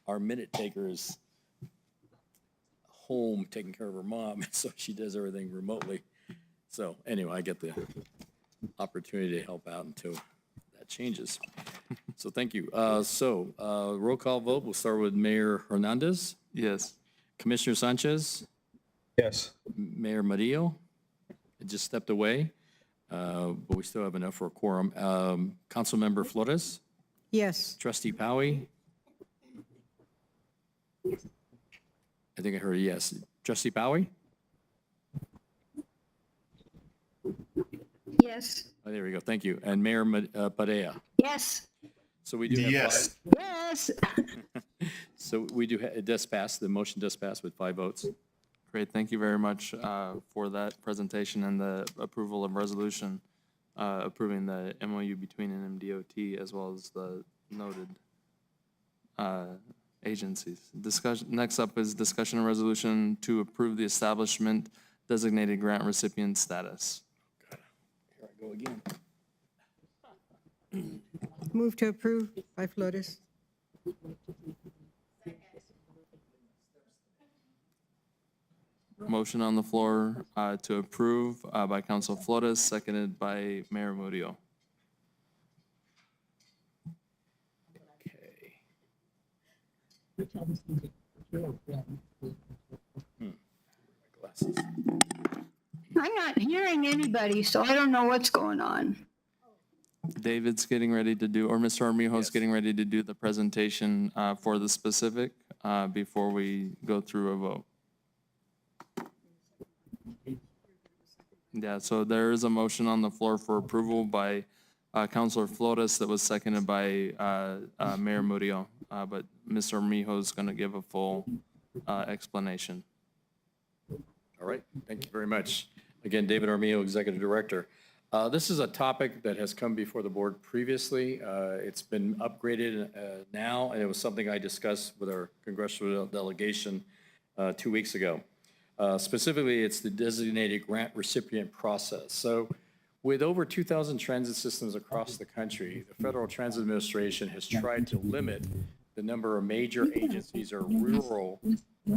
Our minute taker is home taking care of her mom, so she does everything remotely. So anyway, I get the opportunity to help out until that changes. So thank you. Roll call vote. We'll start with Mayor Hernandez. Yes. Commissioner Sanchez. Yes. Mayor Murillo. It just stepped away, but we still have enough for a quorum. Councilmember Flores. Yes. Trustee Powie. I think I heard a yes. Trustee Powie? Yes. Oh, there we go. Thank you. And Mayor Padilla. Yes. So we do have Yes. Yes. So we do, it does pass, the motion does pass with 5 votes. Great, thank you very much for that presentation and the approval of resolution approving the MOU between NMDOT as well as the noted agencies. Next up is discussion and resolution to approve the establishment designated grant recipient status. Here I go again. Move to approve by Flores. Motion on the floor to approve by Council Flores, seconded by Mayor Murillo. Glasses. I'm not hearing anybody, so I don't know what's going on. David's getting ready to do, or Mr. Armijo's getting ready to do the presentation for the specific before we go through a vote. Yeah, so there is a motion on the floor for approval by Councilor Flores that was seconded by Mayor Murillo, but Mr. Armijo is going to give a full explanation. All right, thank you very much. Again, David Armijo, Executive Director. This is a topic that has come before the board previously. It's been upgraded now, and it was something I discussed with our congressional delegation 2 weeks ago. Specifically, it's the designated grant recipient process. So with over 2,000 transit systems across the country, the Federal Transit Administration has tried to limit the number of major agencies or rural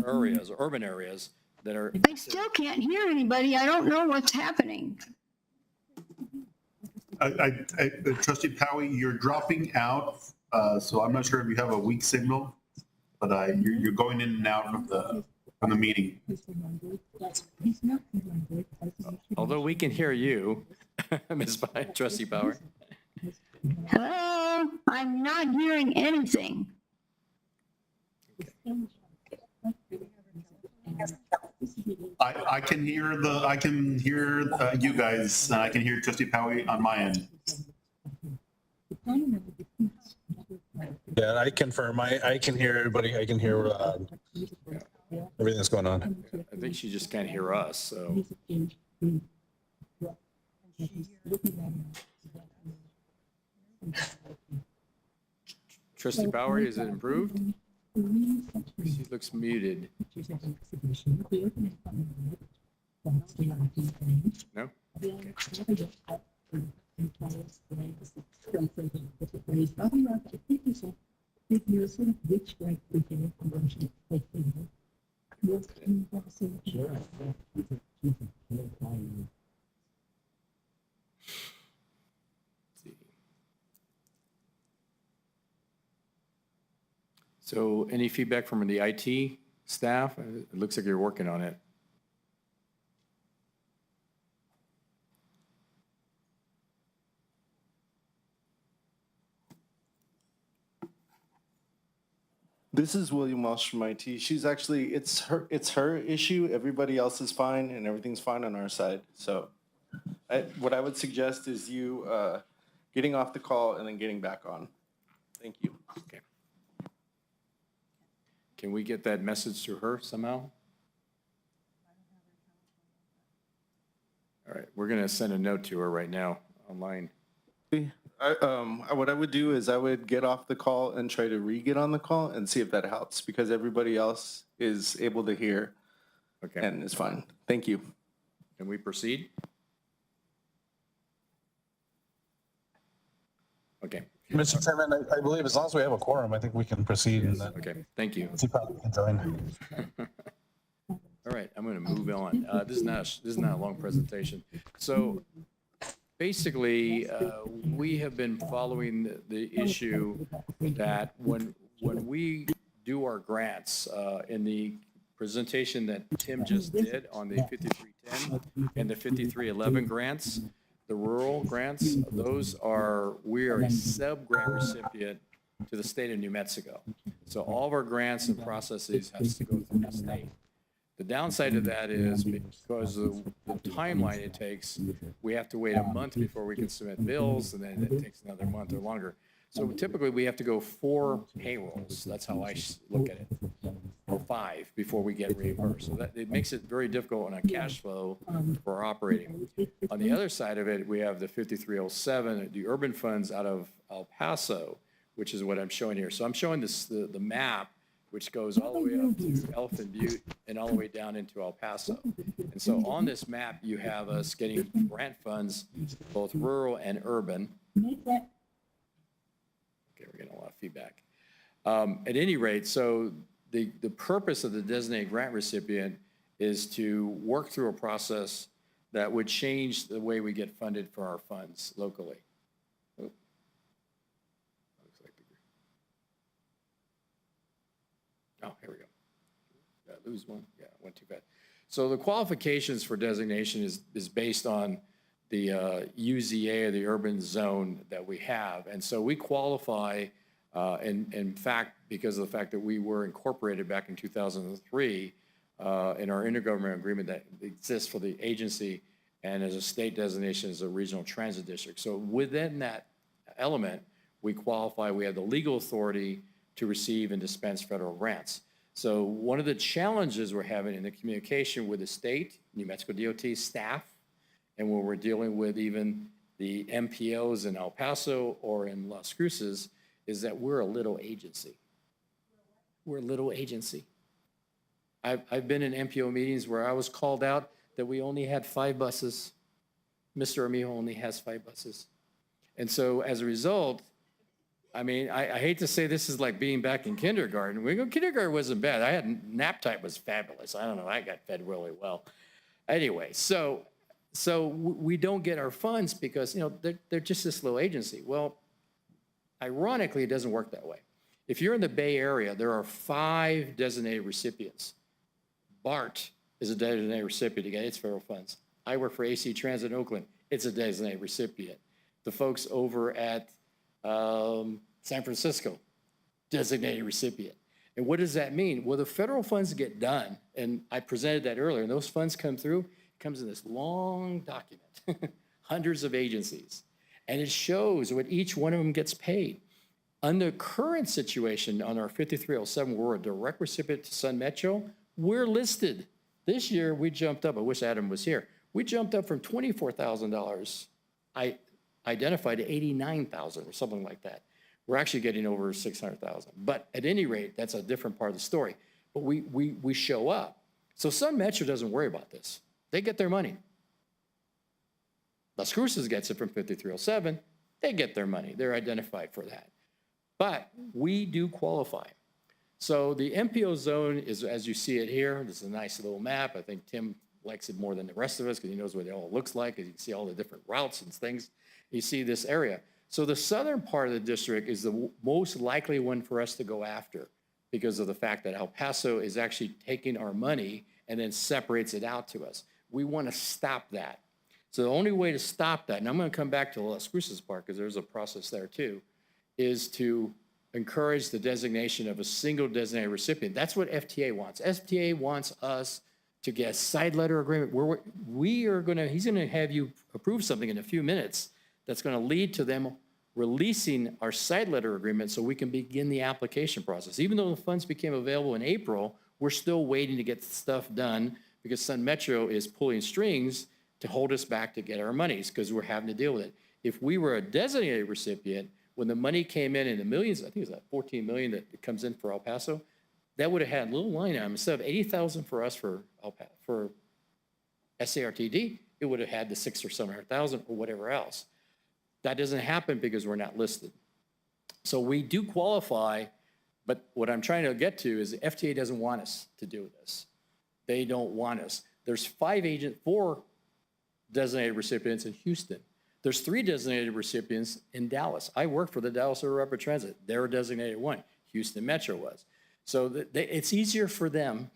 areas, or urban areas that are. I still can't hear anybody. I don't know what's happening. Trustee Powie, you're dropping out, so I'm not sure if you have a weak signal, but you're going in and out from the meeting. Although we can hear you, Trustee Power. Hello? I'm not hearing anything. I can hear you guys, and I can hear Trustee Powie on my end. Yeah, I confirm. I can hear everybody. I can hear everything that's going on. I think she just can't hear us, so. Trustee Bowery, is it improved? She looks muted. No? So any feedback from the IT staff? It looks like you're working on it. This is William Walsh from IT. She's actually, it's her issue. Everybody else is fine and everything's fine on our side. So what I would suggest is you getting off the call and then getting back on. Thank you. Okay. Can we get that message to her somehow? All right, we're gonna send a note to her right now online. What I would do is I would get off the call and try to re-get on the call and see if that helps, because everybody else is able to hear Okay, and is fine. Thank you. can we proceed? Okay, Mr. Chairman, I believe as long as we have a quorum, I think we can proceed and then okay, thank you. see if we can join. All right, I'm gonna move on. This is not a long presentation. So basically, we have been following the issue that when we do our grants, in the presentation that Tim just did on the 5310 and the 5311 grants, the rural grants, we are a sub-grant recipient to the state of New Mexico. So all of our grants and processes has to go through the state. The downside of that is because of the timeline it takes, we have to wait a month before we can submit bills, and then it takes another month or longer. So typically, we have to go 4 payrolls. That's how I look at it, or 5 before we get reimbursed. So it makes it very difficult on a cash flow for operating. On the other side of it, we have the 5307, the urban funds out of El Paso, which is what I'm showing here. So I'm showing the map, which goes all the way up to Elephant Butte and all the way down into El Paso. And so on this map, you have us getting grant funds, both rural and urban. Okay, we're getting a lot of feedback. At any rate, so the purpose of the designated grant recipient is to work through a process that would change the way we get funded for our funds locally. Oh, here we go. Did I lose one? Yeah, I went too fast. So the qualifications for designation is based on the UZA, or the urban zone that we have. And so we qualify, in fact, because of the fact that we were incorporated back in 2003 in our intergovernmental agreement that exists for the agency, and as a state designation as a regional transit district. So within that element, we qualify, we have the legal authority to receive and dispense federal grants. So one of the challenges we're having in the communication with the state, New Mexico DOT staff, and when we're dealing with even the MPOs in El Paso or in Las Cruces, is that we're a little agency. We're a little agency. I've been in MPO meetings where I was called out that we only had 5 buses. Mr. Armijo only has 5 buses. And so as a result, I mean, I hate to say this is like being back in kindergarten. Kindergarten wasn't bad. I had nap time was fabulous. I don't know, I got fed really well. Anyway, so we don't get our funds because, you know, they're just this little agency. Well, ironically, it doesn't work that way. If you're in the Bay Area, there are 5 designated recipients. BART is a designated recipient to get its federal funds. I work for AC Transit in Oakland. It's a designated recipient. The folks over at San Francisco, designated recipient. And what does that mean? Well, the federal funds get done, and I presented that earlier, and those funds come through, it comes in this long document, hundreds of agencies, and it shows what each one of them gets paid. Under current situation on our 5307, we're a direct recipient to Sun Metro. We're listed. This year, we jumped up. I wish Adam was here. We jumped up from $24,000 identified to $89,000 or something like that. We're actually getting over 600,000. But at any rate, that's a different part of the story. But we show up. So Sun Metro doesn't worry about this. They get their money. Las Cruces gets it from 5307. They get their money. They're identified for that. But we do qualify. So the MPO zone is, as you see it here, this is a nice little map. I think Tim likes it more than the rest of us because he knows what it all looks like. You can see all the different routes and things. You see this area. So the southern part of the district is the most likely one for us to go after because of the fact that El Paso is actually taking our money and then separates it out to us. We want to stop that. So the only way to stop that, and I'm going to come back to Las Cruces Park because there's a process there too, is to encourage the designation of a single designated recipient. That's what FTA wants. FTA wants us to get a side letter agreement where he's going to have you approve something in a few minutes that's going to lead to them releasing our side letter agreement so we can begin the application process. Even though the funds became available in April, we're still waiting to get stuff done because Sun Metro is pulling strings to hold us back to get our monies because we're having to deal with it. If we were a designated recipient, when the money came in the millions, I think it was like 14 million that comes in for El Paso, that would have had a little line item. Instead of 80,000 for us for SCRTD, it would have had the 600,000 or 700,000 or whatever else. That doesn't happen because we're not listed. So we do qualify, but what I'm trying to get to is the FTA doesn't want us to do this. They don't want us. There's 4 designated recipients in Houston. There's 3 designated recipients in Dallas. I work for the Dallas River Rapid Transit. They're a designated one. Houston Metro was. So it's easier for them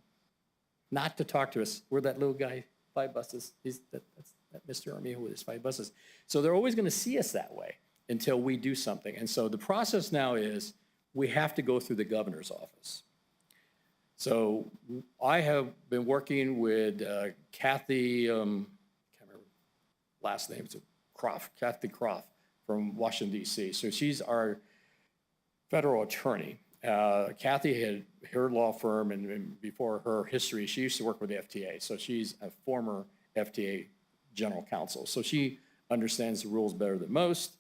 not to talk to us. We're that little guy, 5 buses. That's Mr. Armijo with his 5 buses. So they're always going to see us that way until we do something. And so the process now is we have to go through the governor's office. So I have been working with Kathy, can't remember last name, it's Croft, Kathy Croft from Washington, D.C. So she's our federal attorney. Kathy had her law firm, and before her history, she used to work with the FTA. So she's a former FTA general counsel. So she understands the rules better than most.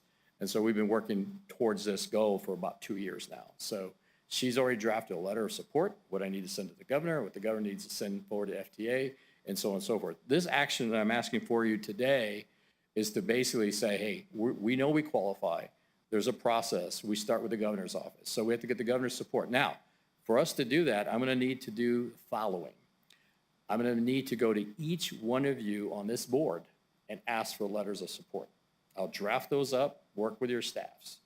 And so we've been working towards this goal for about 2 years now. So she's already drafted a letter of support, what I need to send to the governor, what the governor needs to send forward to FTA, and so on and so forth. This action that I'm asking for you today is to basically say, hey, we know we qualify. There's a process. We start with the governor's office. So we have to get the governor's support. Now, for us to do that, I'm going to need to do the following. I'm going to need to go to each one of you on this board and ask for letters of support. I'll draft those up, work with your staffs.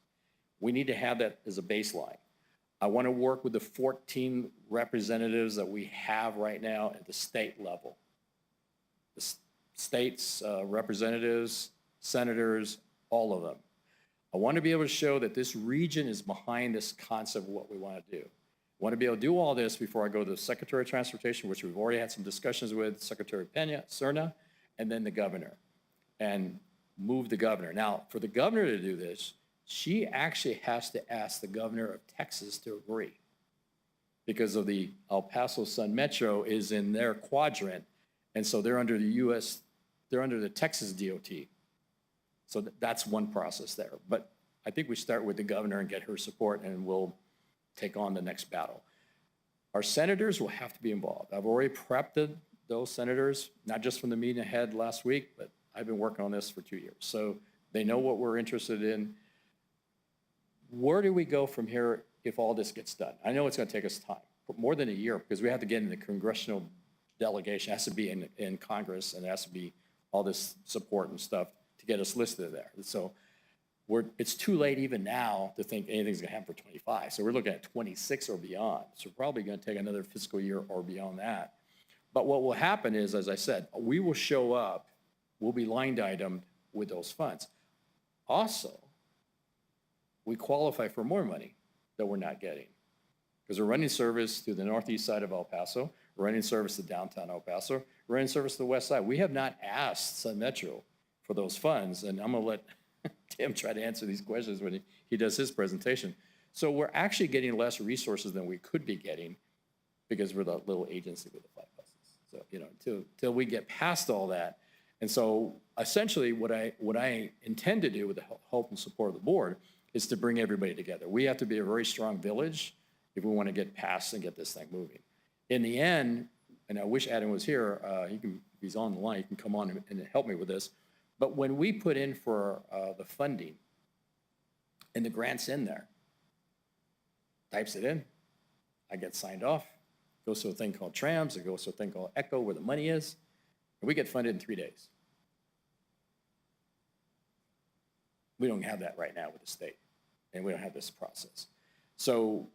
We need to have that as a baseline. I want to work with the 14 representatives that we have right now at the state level. The states, representatives, senators, all of them. I want to be able to show that this region is behind this concept of what we want to do. I want to be able to do all this before I go to the Secretary of Transportation, which we've already had some discussions with, Secretary Serna, and then the governor, and move the governor. Now, for the governor to do this, she actually has to ask the governor of Texas to agree because of the El Paso Sun Metro is in their quadrant, and so they're under the Texas DOT. So that's one process there. But I think we start with the governor and get her support, and we'll take on the next battle. Our senators will have to be involved. I've already prepped those senators, not just from the meeting ahead last week, but I've been working on this for 2 years. So they know what we're interested in. Where do we go from here if all this gets done? I know it's going to take us time, but more than a year, because we have to get in the congressional delegation. It has to be in Congress, and it has to be all this support and stuff to get us listed there. So it's too late even now to think anything's going to happen for 25. So we're looking at 26 or beyond. So we're probably going to take another fiscal year or beyond that. But what will happen is, as I said, we will show up, we'll be line itemed with those funds. Also, we qualify for more money that we're not getting because we're running service to the northeast side of El Paso, we're running service to downtown El Paso, we're running service to the west side. We have not asked Sun Metro for those funds, and I'm going to let Tim try to answer these questions when he does his presentation. So we're actually getting less resources than we could be getting because we're the little agency with the 5 buses. So, you know, till we get past all that. And so essentially what I intend to do with the help and support of the board is to bring everybody together. We have to be a very strong village if we want to get past and get this thing moving. In the end, and I wish Adam was here, if he's on the line, he can come on and help me with this. But when we put in for the funding and the grant's in there, types it in, I get signed off, goes to a thing called TRAMS, it goes to a thing called ECHO where the money is, and we get funded in 3 days. We don't have that right now with the state, and we don't have this process. So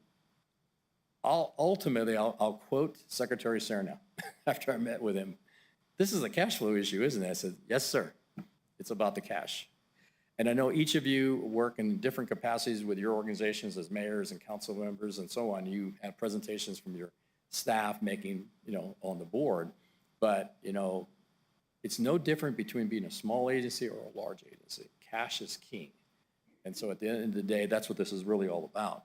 ultimately, I'll quote Secretary Serna after I met with him. This is a cash flow issue, isn't it? I said, yes, sir. It's about the cash. And I know each of you work in different capacities with your organizations as mayors and council members and so on. You have presentations from your staff making, you know, on the board. But, you know, it's no different between being a small agency or a large agency. Cash is king. And so at the end of the day, that's what this is really all about.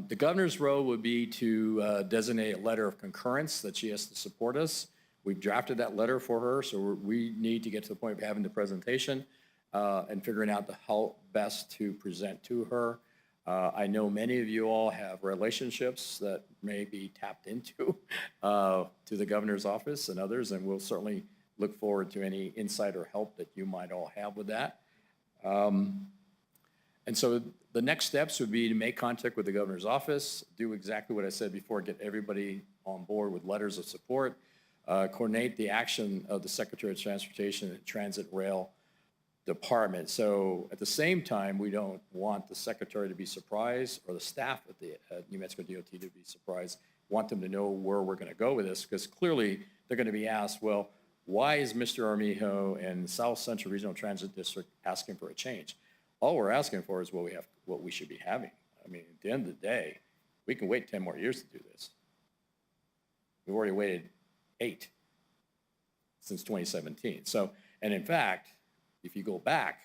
The governor's role would be to designate a letter of concurrence that she has to support us. We've drafted that letter for her, so we need to get to the point of having the presentation and figuring out how best to present to her. I know many of you all have relationships that may be tapped into to the governor's office and others, and we'll certainly look forward to any insight or help that you might all have with that. And so the next steps would be to make contact with the governor's office, do exactly what I said before, get everybody on board with letters of support, coordinate the action of the Secretary of Transportation and Transit Rail Department. So at the same time, we don't want the Secretary to be surprised or the staff at the New Mexico DOT to be surprised, want them to know where we're going to go with this, because clearly they're going to be asked, well, why is Mr. Armijo and South Central Regional Transit District asking for a change? All we're asking for is what we should be having. I mean, at the end of the day, we can wait 10 more years to do this. We've already waited 8 since 2017. So, and in fact, if you go back,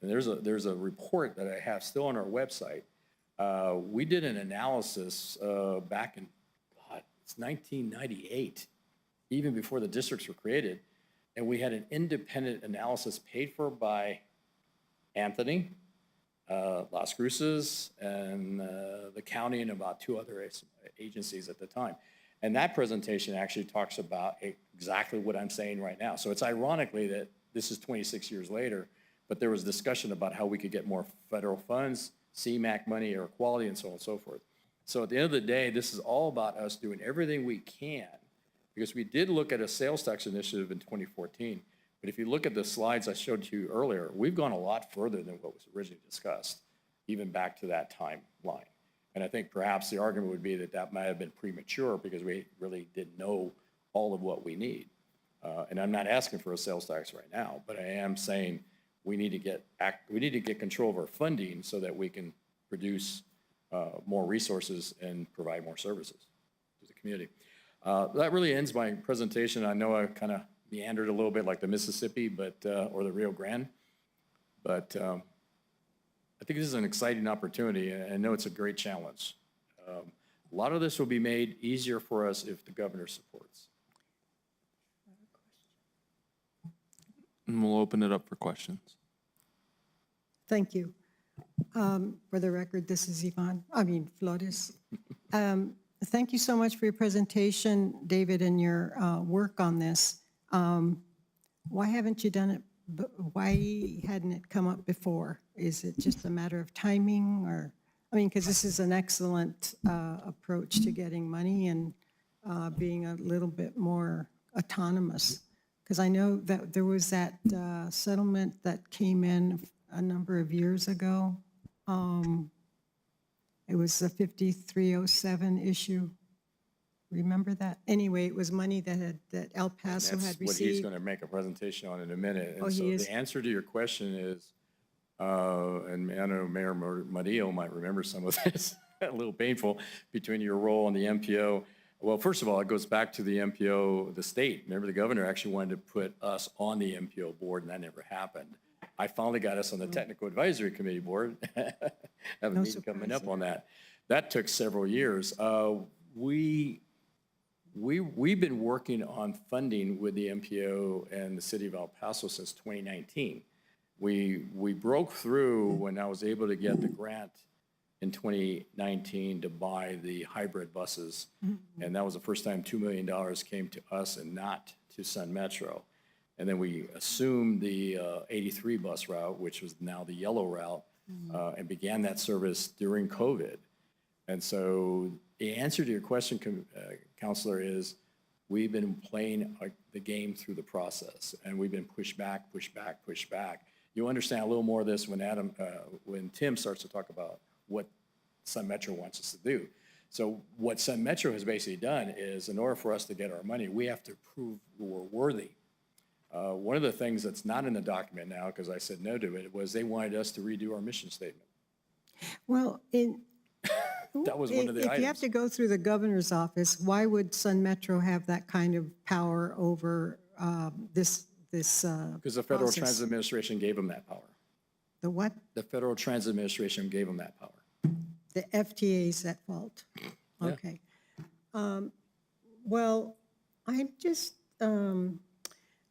and there's a report that I have still on our website, we did an analysis back in, God, it's 1998, even before the districts were created, and we had an independent analysis paid for by Anthony, Las Cruces, and the county, and about 2 other agencies at the time. And that presentation actually talks about exactly what I'm saying right now. So it's ironically that this is 26 years later, but there was discussion about how we could get more federal funds, CMAQ money, air quality, and so on and so forth. So at the end of the day, this is all about us doing everything we can, because we did look at a sales tax initiative in 2014. But if you look at the slides I showed to you earlier, we've gone a lot further than what was originally discussed, even back to that timeline. And I think perhaps the argument would be that that might have been premature because we really didn't know all of what we need. And I'm not asking for a sales tax right now, but I am saying we need to get control of our funding so that we can produce more resources and provide more services to the community. That really ends my presentation. I know I kind of meandered a little bit like the Mississippi, but or the Rio Grande, but I think this is an exciting opportunity, and I know it's a great challenge. A lot of this will be made easier for us if the governor supports. And we'll open it up for questions. Thank you. For the record, this is Flores. Thank you so much for your presentation, David, and your work on this. Why haven't you done it? Why hadn't it come up before? Is it just a matter of timing, or, I mean, because this is an excellent approach to getting money and being a little bit more autonomous. Because I know that there was that settlement that came in a number of years ago. It was the 5307 issue. Remember that? Anyway, it was money that El Paso had received. That's what he's going to make a presentation on in a minute. And Oh, so he is? the answer to your question is, and I know Mayor Murillo might remember some of this, a little painful, between your role on the MPO. Well, first of all, it goes back to the MPO, the state. Remember, the governor actually wanted to put us on the MPO board, and that never happened. I finally got us on the Technical Advisory Committee board, have a No meeting coming surprise up on that. That took several years. We've been working on funding with the MPO and the city of El Paso since 2019. We broke through when I was able to get the grant in 2019 to buy the hybrid buses. And that was the first time $2 million came to us and not to Sun Metro. And then we assumed the 83 bus route, which was now the yellow route, and began that service during COVID. And so the answer to your question, Counselor, is we've been playing the game through the process, and we've been pushed back, pushed back, pushed back. You'll understand a little more of this when Tim starts to talk about what Sun Metro wants us to do. So what Sun Metro has basically done is, in order for us to get our money, we have to prove we're worthy. One of the things that's not in the document now, because I said no to it, was they wanted us to redo our mission statement. Well, That was one of the if you have items. to go through the governor's office, why would Sun Metro have that kind of power over this Because the Federal process? Transit Administration gave them that power. The what? The Federal Transit Administration gave them that power. The FTA's at fault. Yeah. Okay. Well, I'm just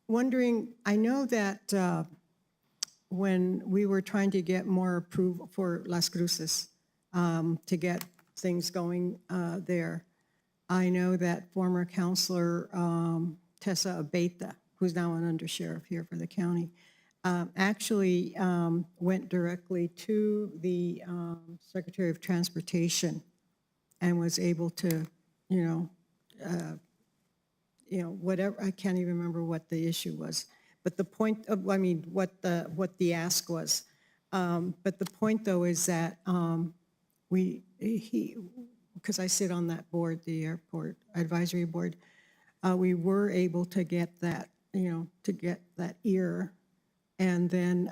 wondering, I know that when we were trying to get more approval for Las Cruces, to get things going there, I know that former counselor Tessa Abeta, who's now an undersheriff here for the county, actually went directly to the Secretary of Transportation and was able to, whatever, I can't even remember what the issue was. But the point of, what the ask was. But the point though is that because I sit on that board, the airport advisory board, we were able to get that, to get that ear. And then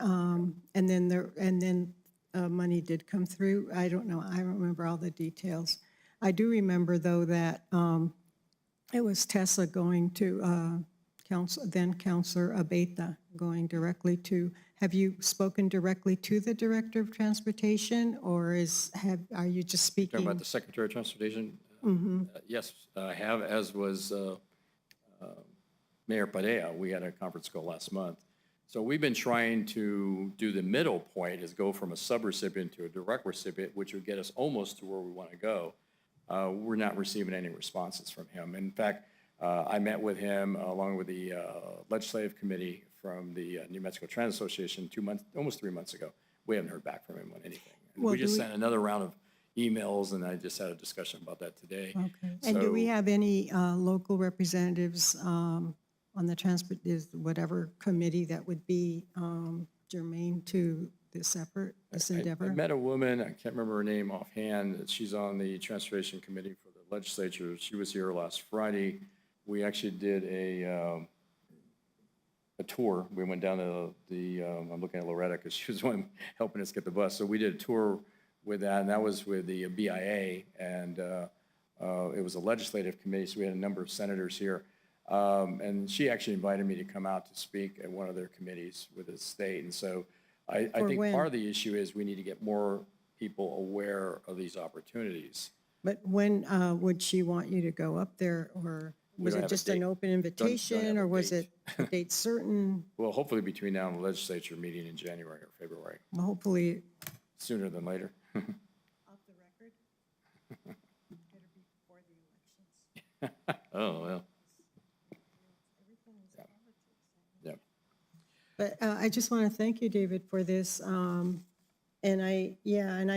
money did come through. I don't know. I don't remember all the details. I do remember though that it was Tessa going to then Counselor Abeta going directly to. Have you spoken directly to the Director of Transportation, or are you just speaking? Talking about the Secretary of Transportation? Yes, I have, as was Mayor Padilla. We had a conference call last month. So we've been trying to do the middle point, is go from a subrecipient to a direct recipient, which would get us almost to where we want to go. We're not receiving any responses from him. In fact, I met with him along with the legislative committee from the New Mexico Transit Association almost 3 months ago. We haven't heard back from him on anything. And we just sent another round of emails, and I just had a discussion about that today. Okay. And do we have any local representatives on the transport, whatever committee that would be germane to this effort, this endeavor? I met a woman, I can't remember her name offhand. She's on the Transportation Committee for the legislature. She was here last Friday. We actually did a tour. We went down to I'm looking at Loretta because she was the one helping us get the bus. So we did a tour with that, and that was with the BIA, and it was a legislative committee, so we had a number of senators here. And she actually invited me to come out to speak at one of their committees with the state. And so I think part of the issue is we need to get more people aware of these opportunities. But when would she want you to go up there, or was don't it have a just an date. open Don't invitation, have a or was date. it a date certain? Well, hopefully between now and the legislature meeting in January or February, Well, hopefully, sooner than later. off the record. Better be before the elections. Oh, well. Yeah. But I just want to thank you, David, for this. And I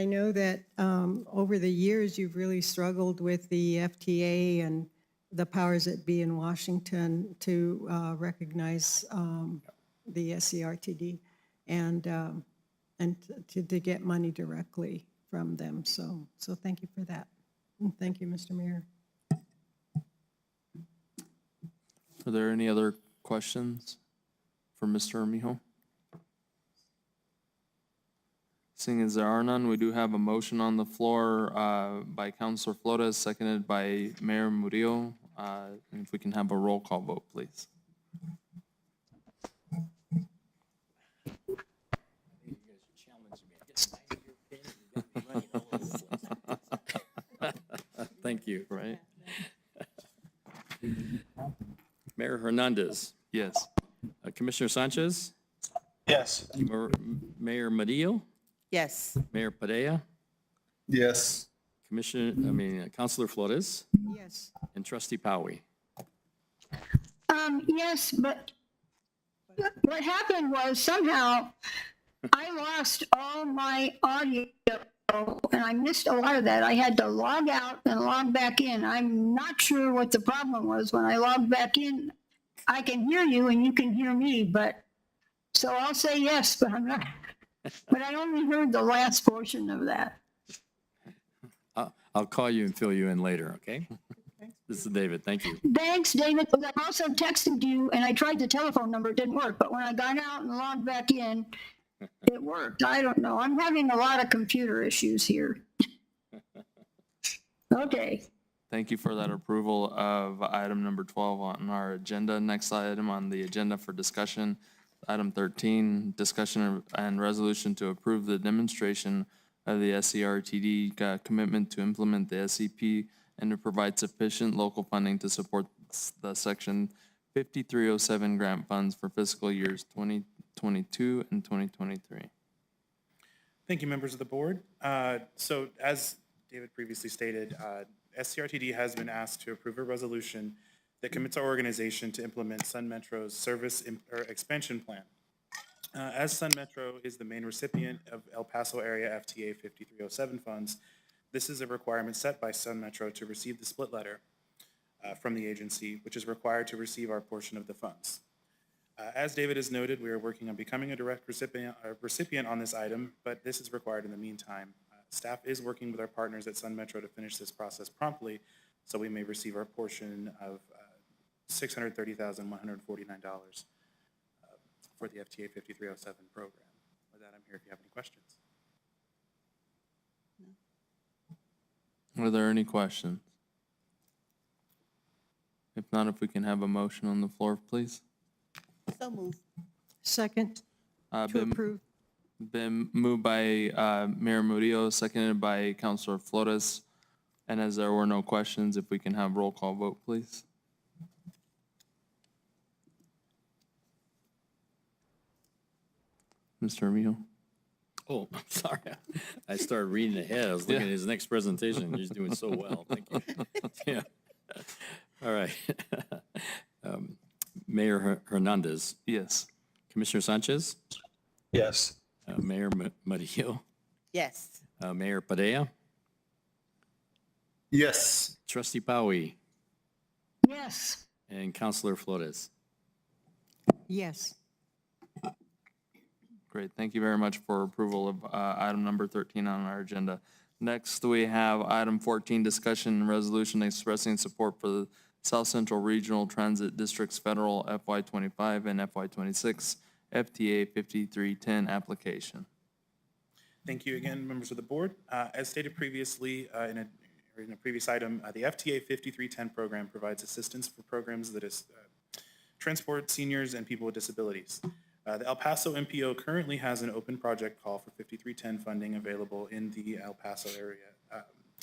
know that over the years, you've really struggled with the FTA and the powers that be in Washington to recognize the SCRTD and to get money directly from them. So thank you for that. And thank you, Mr. Mayor. Are there any other questions for Mr. Armijo? Seeing as there are none, we do have a motion on the floor by Councilor Flores, seconded by Mayor Murillo. And if we can have a roll call vote, please. Thank you. right? Mayor Hernandez, Yes. Commissioner Sanchez, Yes. Mayor Madillo, Yes. Mayor Padilla, Yes. Councilor Flores, Yes. and Trustee Powie. Yes, but what happened was somehow I lost all my audio and I missed a lot of that. I had to log out and log back in. I'm not sure what the problem was. When I logged back in, I can hear you and you can hear me, but so I'll say yes, but I'm not. But I only heard the last portion of that. I'll call you and fill you in later, okay? This is David, thank you. Thanks, David. I also texted you and I tried the telephone number. It didn't work, but when I got out and logged back in, it worked. I don't know. I'm having a lot of computer issues here. Okay. Thank you for that approval of item number 12 on our agenda. Next item on the agenda for discussion, item 13, discussion and resolution to approve the demonstration of the SCRTD commitment to implement the SCP and to provide sufficient local funding to support the Section 5307 grant funds for fiscal years 2022 and 2023. Thank you, members of the board. So as David previously stated, SCRTD has been asked to approve a resolution that commits our organization to implement Sun Metro's service expansion plan. As Sun Metro is the main recipient of El Paso area FTA 5307 funds, this is a requirement set by Sun Metro to receive the split letter from the agency, which is required to receive our portion of the funds. As David has noted, we are working on becoming a direct recipient on this item, but this is required in the meantime. Staff is working with our partners at Sun Metro to finish this process promptly, so we may receive our portion of $630,149 for the FTA 5307 program. With that, I'm here if you have any questions. Are there any questions? If not, if we can have a motion on the floor, please. So moved. Second, to approve. Been moved by Mayor Murillo, seconded by Councilor Flores. And as there were no questions, if we can have roll call vote, please. Mr. Armijo? Oh, I'm sorry. I started reading ahead. I was looking at his next presentation. He's doing so well. Thank you. Yeah. All right. Mayor Hernandez, Yes. Commissioner Sanchez, Yes. Mayor Madillo, Yes. Mayor Padilla, Yes. Trustee Powie, Yes. and Councilor Flores. Yes. Great. Thank you very much for approval of item number 13 on our agenda. Next, we have item 14, discussion and resolution expressing support for the South Central Regional Transit District's federal FY25 and FY26 FTA 5310 application. Thank you again, members of the board. As stated previously in a previous item, the FTA 5310 program provides assistance for programs that transport seniors and people with disabilities. The El Paso MPO currently has an open project call for 5310 funding available in the El Paso area.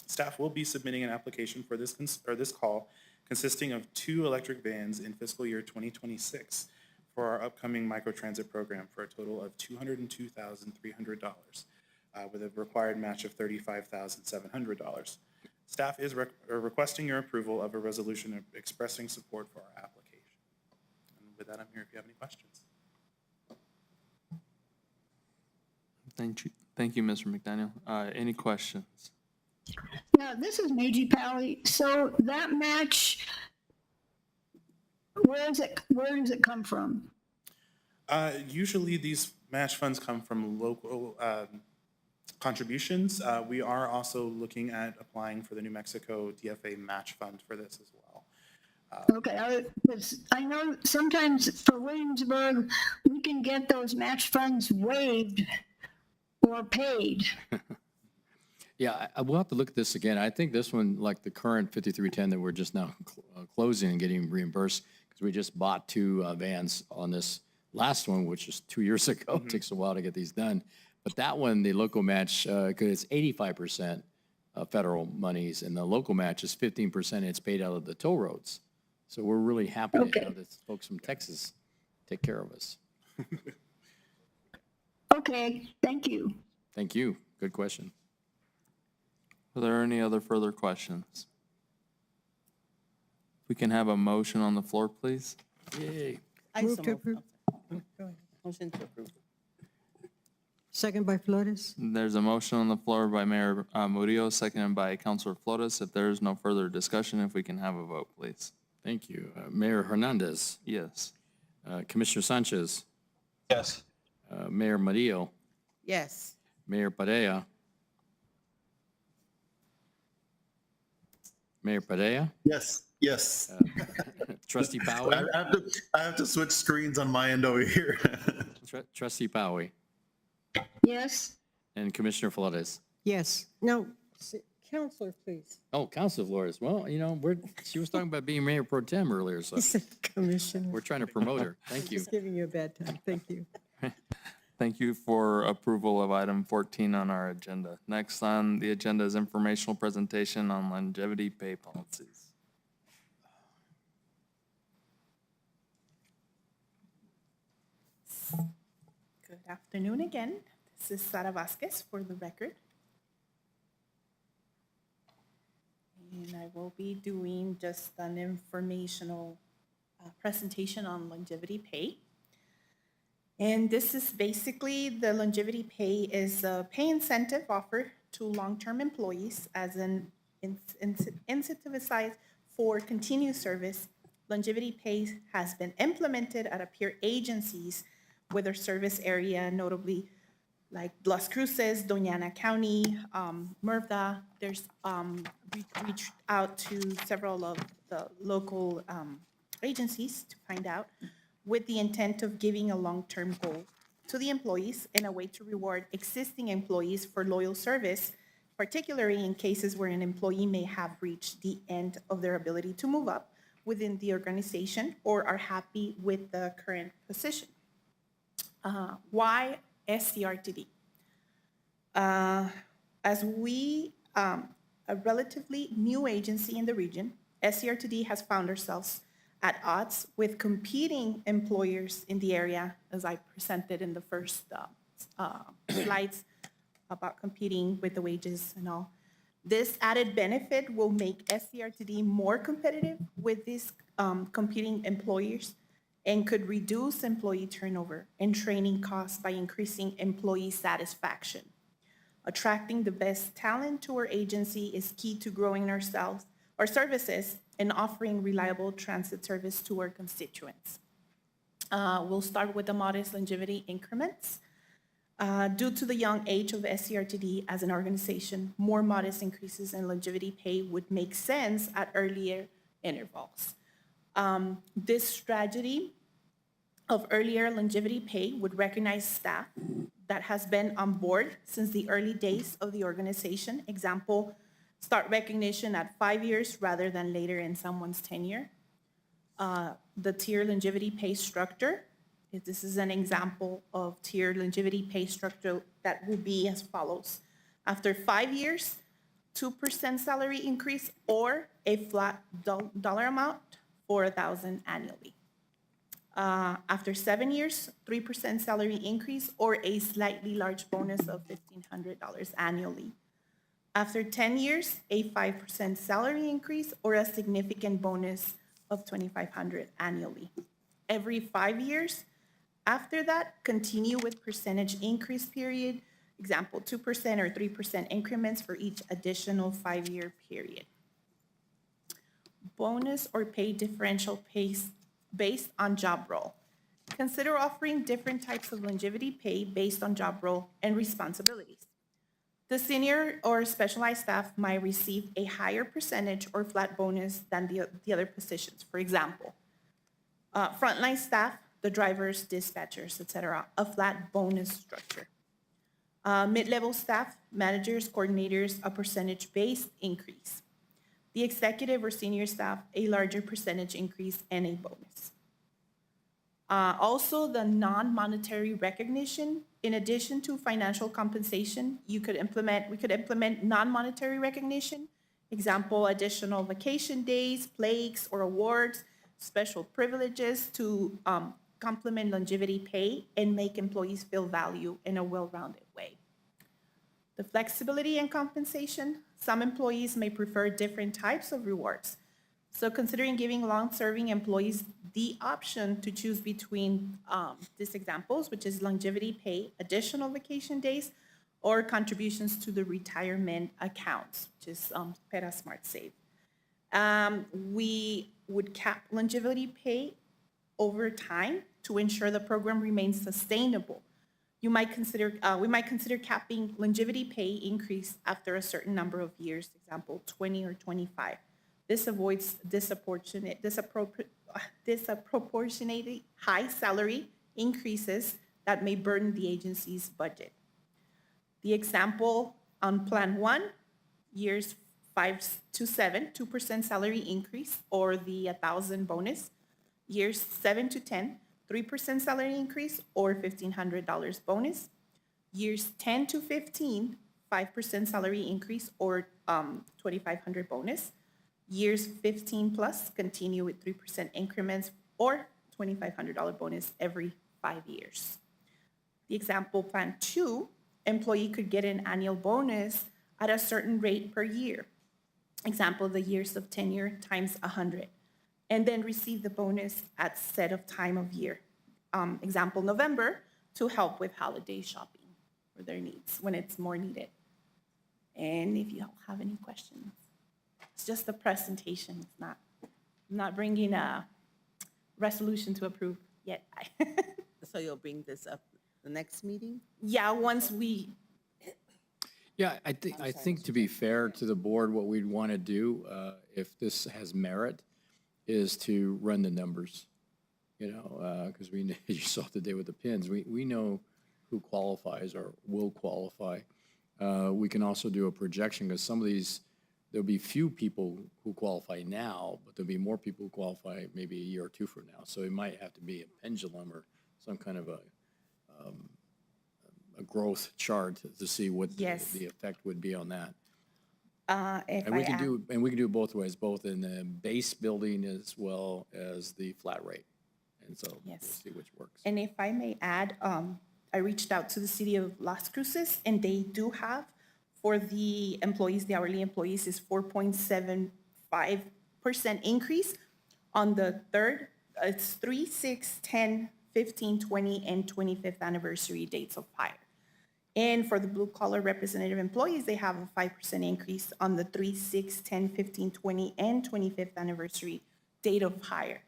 Staff will be submitting an application for this call consisting of 2 electric vans in fiscal year 2026 for our upcoming microtransit program for a total of $202,300 with a required match of $35,700. Staff is requesting your approval of a resolution expressing support for our application. And with that, I'm here if you have any questions. Thank you, Mr. McDaniel. Any questions? Now, this is Meiji Pally. So that match, where does it come from? Usually these match funds come from local contributions. We are also looking at applying for the New Mexico DFA match fund for this as well. Okay, I know sometimes for Williamsburg, we can get those match funds waived or paid. Yeah, I will have to look at this again. I think this one, like the current 5310 that we're just now closing and getting reimbursed, because we just bought 2 vans on this last one, which is 2 years ago. It takes a while to get these done. But that one, the local match, because it's 85%, federal monies, and the local match is 15%. It's paid out of the toll roads. So we're really happy to Okay. have the folks from Texas take care of us. Okay, thank you. Thank you. Good question. Are there any other further questions? We can have a motion on the floor, please. Yay. I Move so to move. approve. Go ahead. Motion to approve. Second by Flores. There's a motion on the floor by Mayor Murillo, seconded by Councilor Flores. If there is no further discussion, if we can have a vote, please. Thank you. Mayor Hernandez, Yes. Commissioner Sanchez, Yes. Mayor Murillo, Yes. Mayor Padilla. Mayor Padilla, Yes, yes. Trustee I Powie, I have to switch screens on my end over here. Trustee Powie, Yes, and Commissioner Flores. Yes. No, Counselor, please. Oh, Council Flores. Well, you know, she was talking about being Mayor Pro Tem earlier, so He said Commissioner. we're trying to promote her. Thank you. Just giving you a bad time. Thank you. Thank you for approval of item 14 on our agenda. Next on the agenda is informational presentation on longevity pay policies. Good afternoon again. This is Sara Vasquez for the record. And I will be doing just an informational presentation on longevity pay. And this is basically, the longevity pay is a pay incentive offered to long-term employees as an incentivized for continued service. Longevity pay has been implemented at peer agencies with their service area, notably like Las Cruces, Doña County, Murda. There's reached out to several of the local agencies to find out, with the intent of giving a long-term goal to the employees in a way to reward existing employees for loyal service, particularly in cases where an employee may have reached the end of their ability to move up within the organization or are happy with the current position. Why SCRTD? As we, a relatively new agency in the region, SCRTD has found ourselves at odds with competing employers in the area, as I presented in the first slides about competing with the wages and all. This added benefit will make SCRTD more competitive with these competing employers and could reduce employee turnover and training costs by increasing employee satisfaction. Attracting the best talent to our agency is key to growing our services and offering reliable transit service to our constituents. We'll start with the modest longevity increments. Due to the young age of SCRTD as an organization, more modest increases in longevity pay would make sense at earlier intervals. This strategy of earlier longevity pay would recognize staff that has been on board since the early days of the organization. Example, start recognition at 5 years rather than later in someone's tenure. The tier longevity pay structure. This is an example of tier longevity pay structure that will be as follows. After 5 years, 2% salary increase or a flat dollar amount for $1,000 annually. After 7 years, 3% salary increase or a slightly large bonus of $1,500 annually. After 10 years, a 5% salary increase or a significant bonus of $2,500 annually. Every 5 years, after that, continue with percentage increase period, example, 2% or 3% increments for each additional 5-year period. Bonus or pay differential pays based on job role. Consider offering different types of longevity pay based on job role and responsibilities. The senior or specialized staff might receive a higher percentage or flat bonus than the other positions. For example, frontline staff, the drivers, dispatchers, etc., a flat bonus structure. Mid-level staff, managers, coordinators, a percentage-based increase. The executive or senior staff, a larger percentage increase and a bonus. Also, the non-monetary recognition, in addition to financial compensation, we could implement non-monetary recognition. Example, additional vacation days, plaques, or awards, special privileges to complement longevity pay and make employees feel value in a well-rounded way. The flexibility in compensation, some employees may prefer different types of rewards. So considering giving long-serving employees the option to choose between these examples, which is longevity pay, additional vacation days, or contributions to the retirement accounts, which is Pera Smart Save. We would cap longevity pay over time to ensure the program remains sustainable. We might consider capping longevity pay increase after a certain number of years, example, 20 or 25. This avoids disproportionately high salary increases that may burden the agency's budget. The example on Plan 1, years 5 to 7, 2% salary increase, or the 1,000 bonus. Years 7 to 10, 3% salary increase, or $1,500 bonus. Years 10 to 15, 5% salary increase, or $2,500 bonus. Years 15 plus continue with 3% increments, or $2,500 bonus every 5 years. The example, Plan 2, employee could get an annual bonus at a certain rate per year. Example, the years of tenure times 100, and then receive the bonus at set of time of year. Example, November, to help with holiday shopping for their needs when it's more needed. And if you don't have any questions, it's just a presentation. It's not, I'm not bringing a resolution to approve yet. So you'll bring this up the next meeting? Yeah, once we, Yeah, I think to be fair to the board, what we'd want to do, if this has merit, is to run the numbers, because you saw today with the pins, we know who qualifies or will qualify. We can also do a projection, because some of these, there'll be few people who qualify now, but there'll be more people who qualify maybe a year or two from now. So it might have to be a pendulum or some kind of a growth chart to see what Yes. the effect would be on that. if And I we can add- do it both ways, both in the base building as well as the flat rate. And so we'll Yes. see which works. And if I may add, I reached out to the city of Las Cruces, and they do have, for the employees, the hourly employees, is 4.75% increase on the third, it's 3, 6, 10, 15, 20, and 25th anniversary dates of hire. And for the blue collar representative employees, they have a 5% increase on the 3, 6, 10, 15, 20, and 25th anniversary date of hire.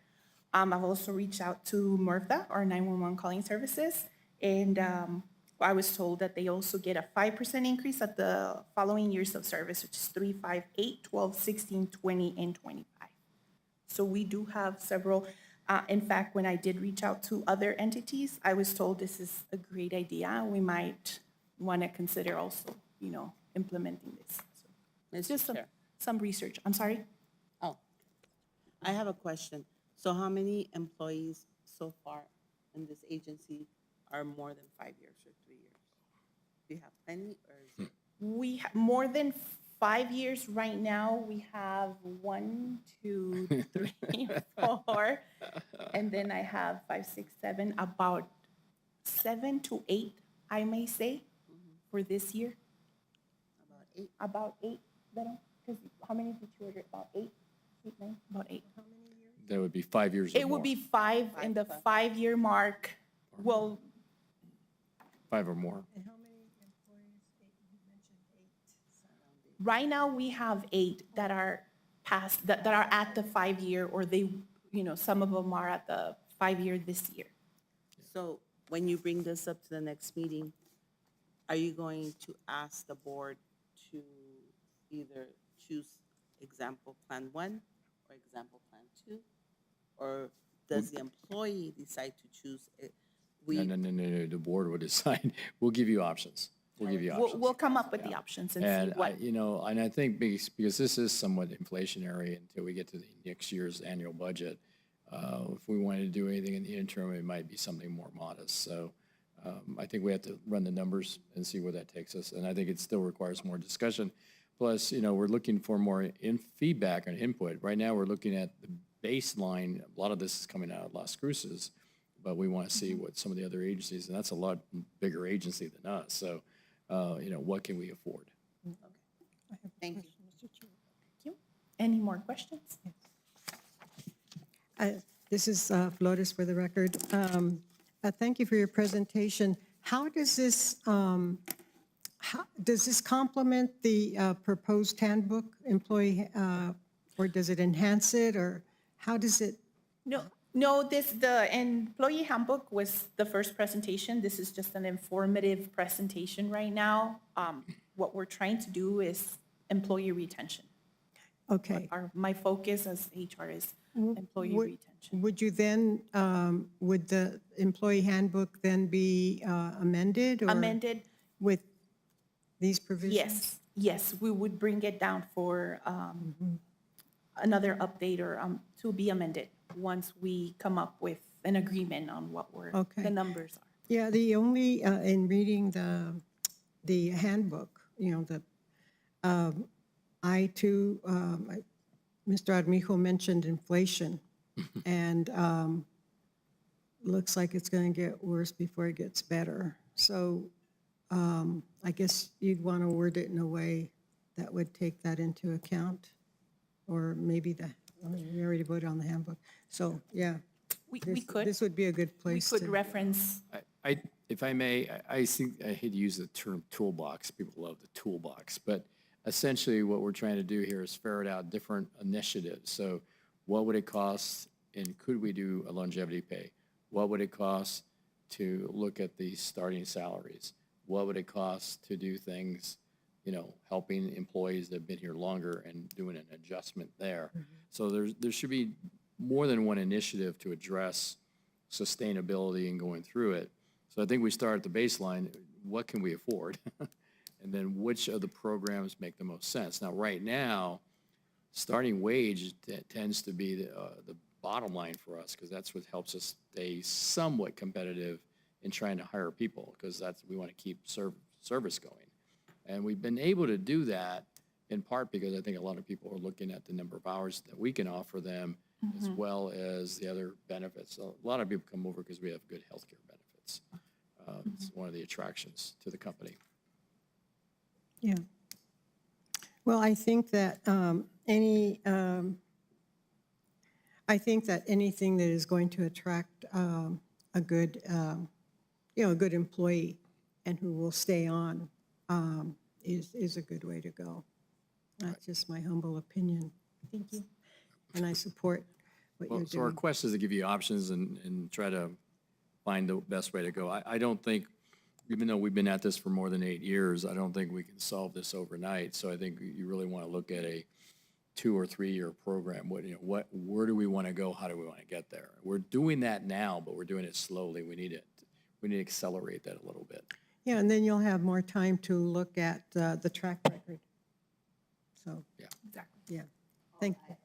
I've also reached out to MRFDA, our 911 calling services, and I was told that they also get a 5% increase at the following years of service, which is 3, 5, 8, 12, 16, 20, and 25. So we do have several. In fact, when I did reach out to other entities, I was told this is a great idea. We might want to consider also, implementing this. So it's just some research. I'm sorry? Oh, I have a question. So how many employees so far in this agency are more than 5 years or 3 years? Do you have plenty, or is it? We have more than 5 years right now. We have 1, 2, 3, 4, and then I have 5, 6, 7, about 7 to 8, I may say, for this year. About 8? About 8, because how many did you order? About 8? 8, 9? About 8. How many years? That would be 5 years or It would more. be 5 in the 5-year mark. Well, 5 or more. And how many employees? You mentioned 8. right now we have 8 that are past, that are at the 5-year, or they, some of them are at the 5-year this year. So when you bring this up to the next meeting, are you going to ask the board to either choose example Plan 1 or example Plan 2? Or does the employee decide to choose it? No, the board would decide. We'll give you options. We'll give you options. We'll come up with the options and see And what. and I think because this is somewhat inflationary until we get to the next year's annual budget, If we wanted to do anything in the interim, it might be something more modest. So I think we have to run the numbers and see where that takes us. And I think it still requires more discussion. Plus, we're looking for more feedback and input. Right now, we're looking at the baseline. A lot of this is coming out of Las Cruces, but we want to see what some of the other agencies, and that's a lot bigger agency than us. So, what can we afford? Thank you. Thank you. Any more questions? This is Flores for the record. Thank you for your presentation. How does this complement the proposed handbook employee, or does it enhance it, or how does it? No, the employee handbook was the first presentation. This is just an informative presentation right now. What we're trying to do is employee retention. Okay. My focus as HR is employee retention. Would you then, would the employee handbook then be amended? Or Amended? with these provisions? Yes, we would bring it down for another update or to be amended once we come up with an agreement on what the numbers are. Yeah, the only, in reading the handbook, I too, Mr. Armijo mentioned inflation, and looks like it's going to get worse before it gets better. So I guess you'd want to word it in a way that would take that into account, or maybe we already voted on the handbook. So, yeah. We could. This would be a good place We could reference. If I may, I think, I hate to use the term toolbox. People love the toolbox, but essentially what we're trying to do here is ferret out different initiatives. So what would it cost, and could we do a longevity pay? What would it cost to look at the starting salaries? What would it cost to do things, helping employees that have been here longer and doing an adjustment there? So there should be more than one initiative to address sustainability and going through it. So I think we start at the baseline, what can we afford? And then which of the programs make the most sense? Now, right now, starting wage tends to be the bottom line for us, because that's what helps us stay somewhat competitive in trying to hire people, because we want to keep service going. And we've been able to do that in part because I think a lot of people are looking at the number of hours that we can offer them, as well as the other benefits. So a lot of people come over because we have good healthcare benefits. It's one of the attractions to the company. Yeah. Well, I think that anything that is going to attract a good, a good employee and who will stay on is a good way to go. That's just my humble opinion. Thank you. And I support what you're doing. So our quest is to give you options and try to find the best way to go. I don't think, even though we've been at this for more than 8 years, I don't think we can solve this overnight. So I think you really want to look at a 2 or 3 year program. Where do we want to go? How do we want to get there? We're doing that now, but we're doing it slowly. We need to accelerate that a little bit. Yeah, and then you'll have more time to look at the track record. So, Yeah. Exactly. yeah, thank you.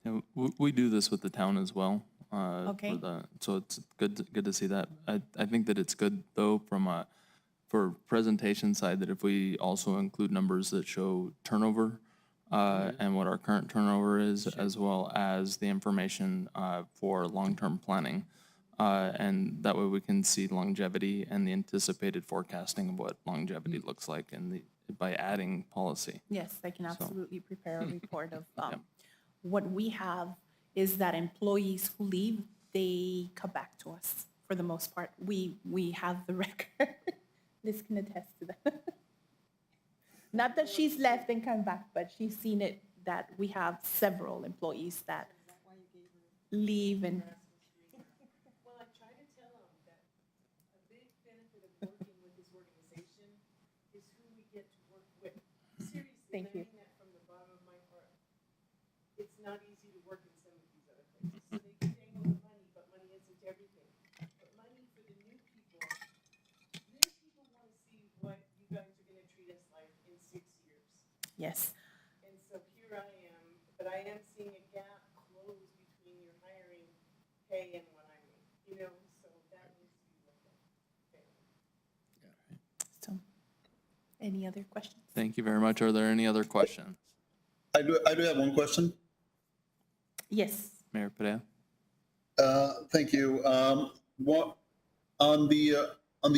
And we do this with the town as well. Okay. So it's good to see that. I think that it's good though for presentation side, that if we also include numbers that show turnover and what our current turnover is, as well as the information for long-term planning. And that way we can see longevity and the anticipated forecasting of what longevity looks like by adding policy. Yes, I can absolutely prepare a report of what we have is that employees who leave, they come back to us for the most part. We have the record. Liz can attest to that. Not that she's left and come back, but she's seen it that we have several employees that leave and. Well, I try to tell them that a big benefit of working with this organization is who we get to work with. Seriously, Thank you. I mean that from the bottom of my heart. It's not easy to work in some of these other places. So they can dangle the money, but money isn't everything. But money for the new people want to see what you guys are going to treat us like in 6 years. Yes. And so here I am, but I am seeing a gap Any other questions? Thank you very much. Are there any other questions? I do have one question. Yes. Mayor Perea? Thank you. What, on the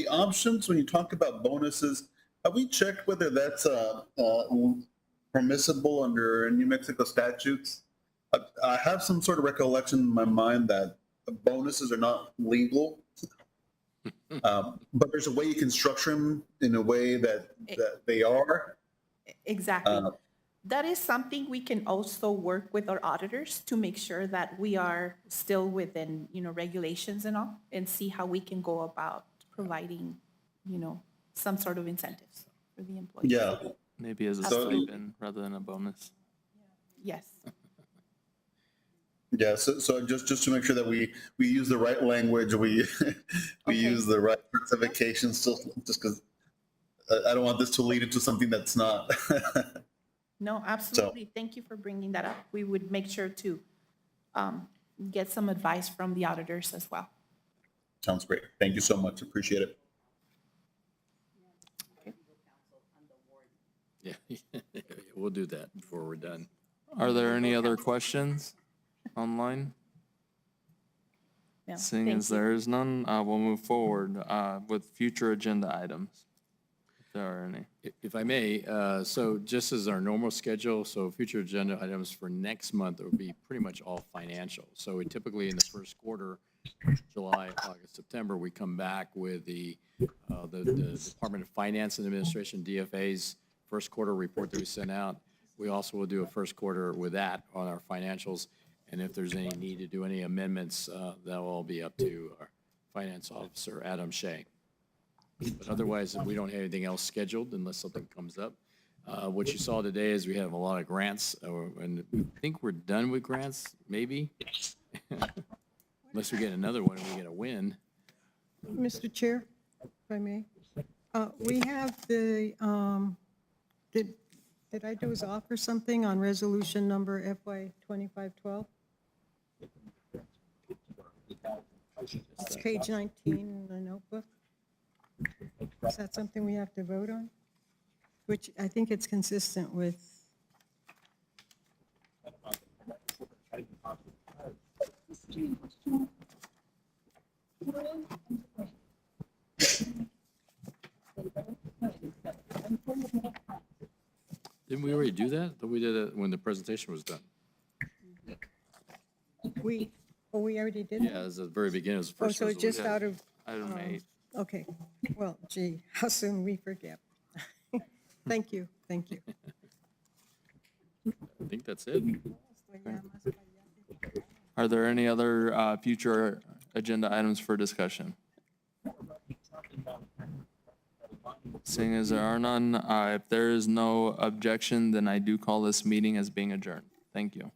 options, when you talk about bonuses, have we checked whether that's permissible under New Mexico statutes? I have some sort of recollection in my mind that bonuses are not legal. But there's a way you can structure them in a way that they are. Exactly. That is something we can also work with our auditors to make sure that we are still within, regulations and all, and see how we can go about providing, some sort of incentives for the employees. Yeah. Maybe as a Absolutely. stipend rather than a bonus. Yes. Yeah, so just to make sure that we use the right language, we Okay. use the right certifications, just because I don't want this to lead into something that's not. No, absolutely. Thank you for bringing that up. We would make sure to get some advice from the auditors as well. Sounds great. Thank you so much. Appreciate it. Yeah, we'll do that before we're done. Are there any other questions online? No, Seeing thank as you. there is none, we'll move forward with future agenda items. If there are any. If I may, so just as our normal schedule, so future agenda items for next month will be pretty much all financial. So we typically in the first quarter, July, August, September, we come back with the Department of Finance and Administration, DFA's first quarter report that we sent out. We also will do a first quarter with that on our financials. And if there's any need to do any amendments, that will all be up to our finance officer, Adam Shea. But otherwise, we don't have anything else scheduled unless something comes up. What you saw today is we have a lot of grants, and we think we're done with grants, maybe? Unless we get another one and we get a win. Mr. Chair, if I may, we have did I doze off or something on resolution number FY 2512? It's page 19 in the notebook. Is that something we have to vote on? Which I think it's consistent with. Didn't we already do that? Thought we did it when the presentation was done. We already did Yeah, that? it was at the very beginning, it was the Oh, first so it's just resolution. out of, Item 8. okay. Well, gee, how soon we forget. Thank you, thank you. I think that's it. Are there any other future agenda items for discussion? Seeing as there are none, if there is no objection, then I do call this meeting as being adjourned. Thank you.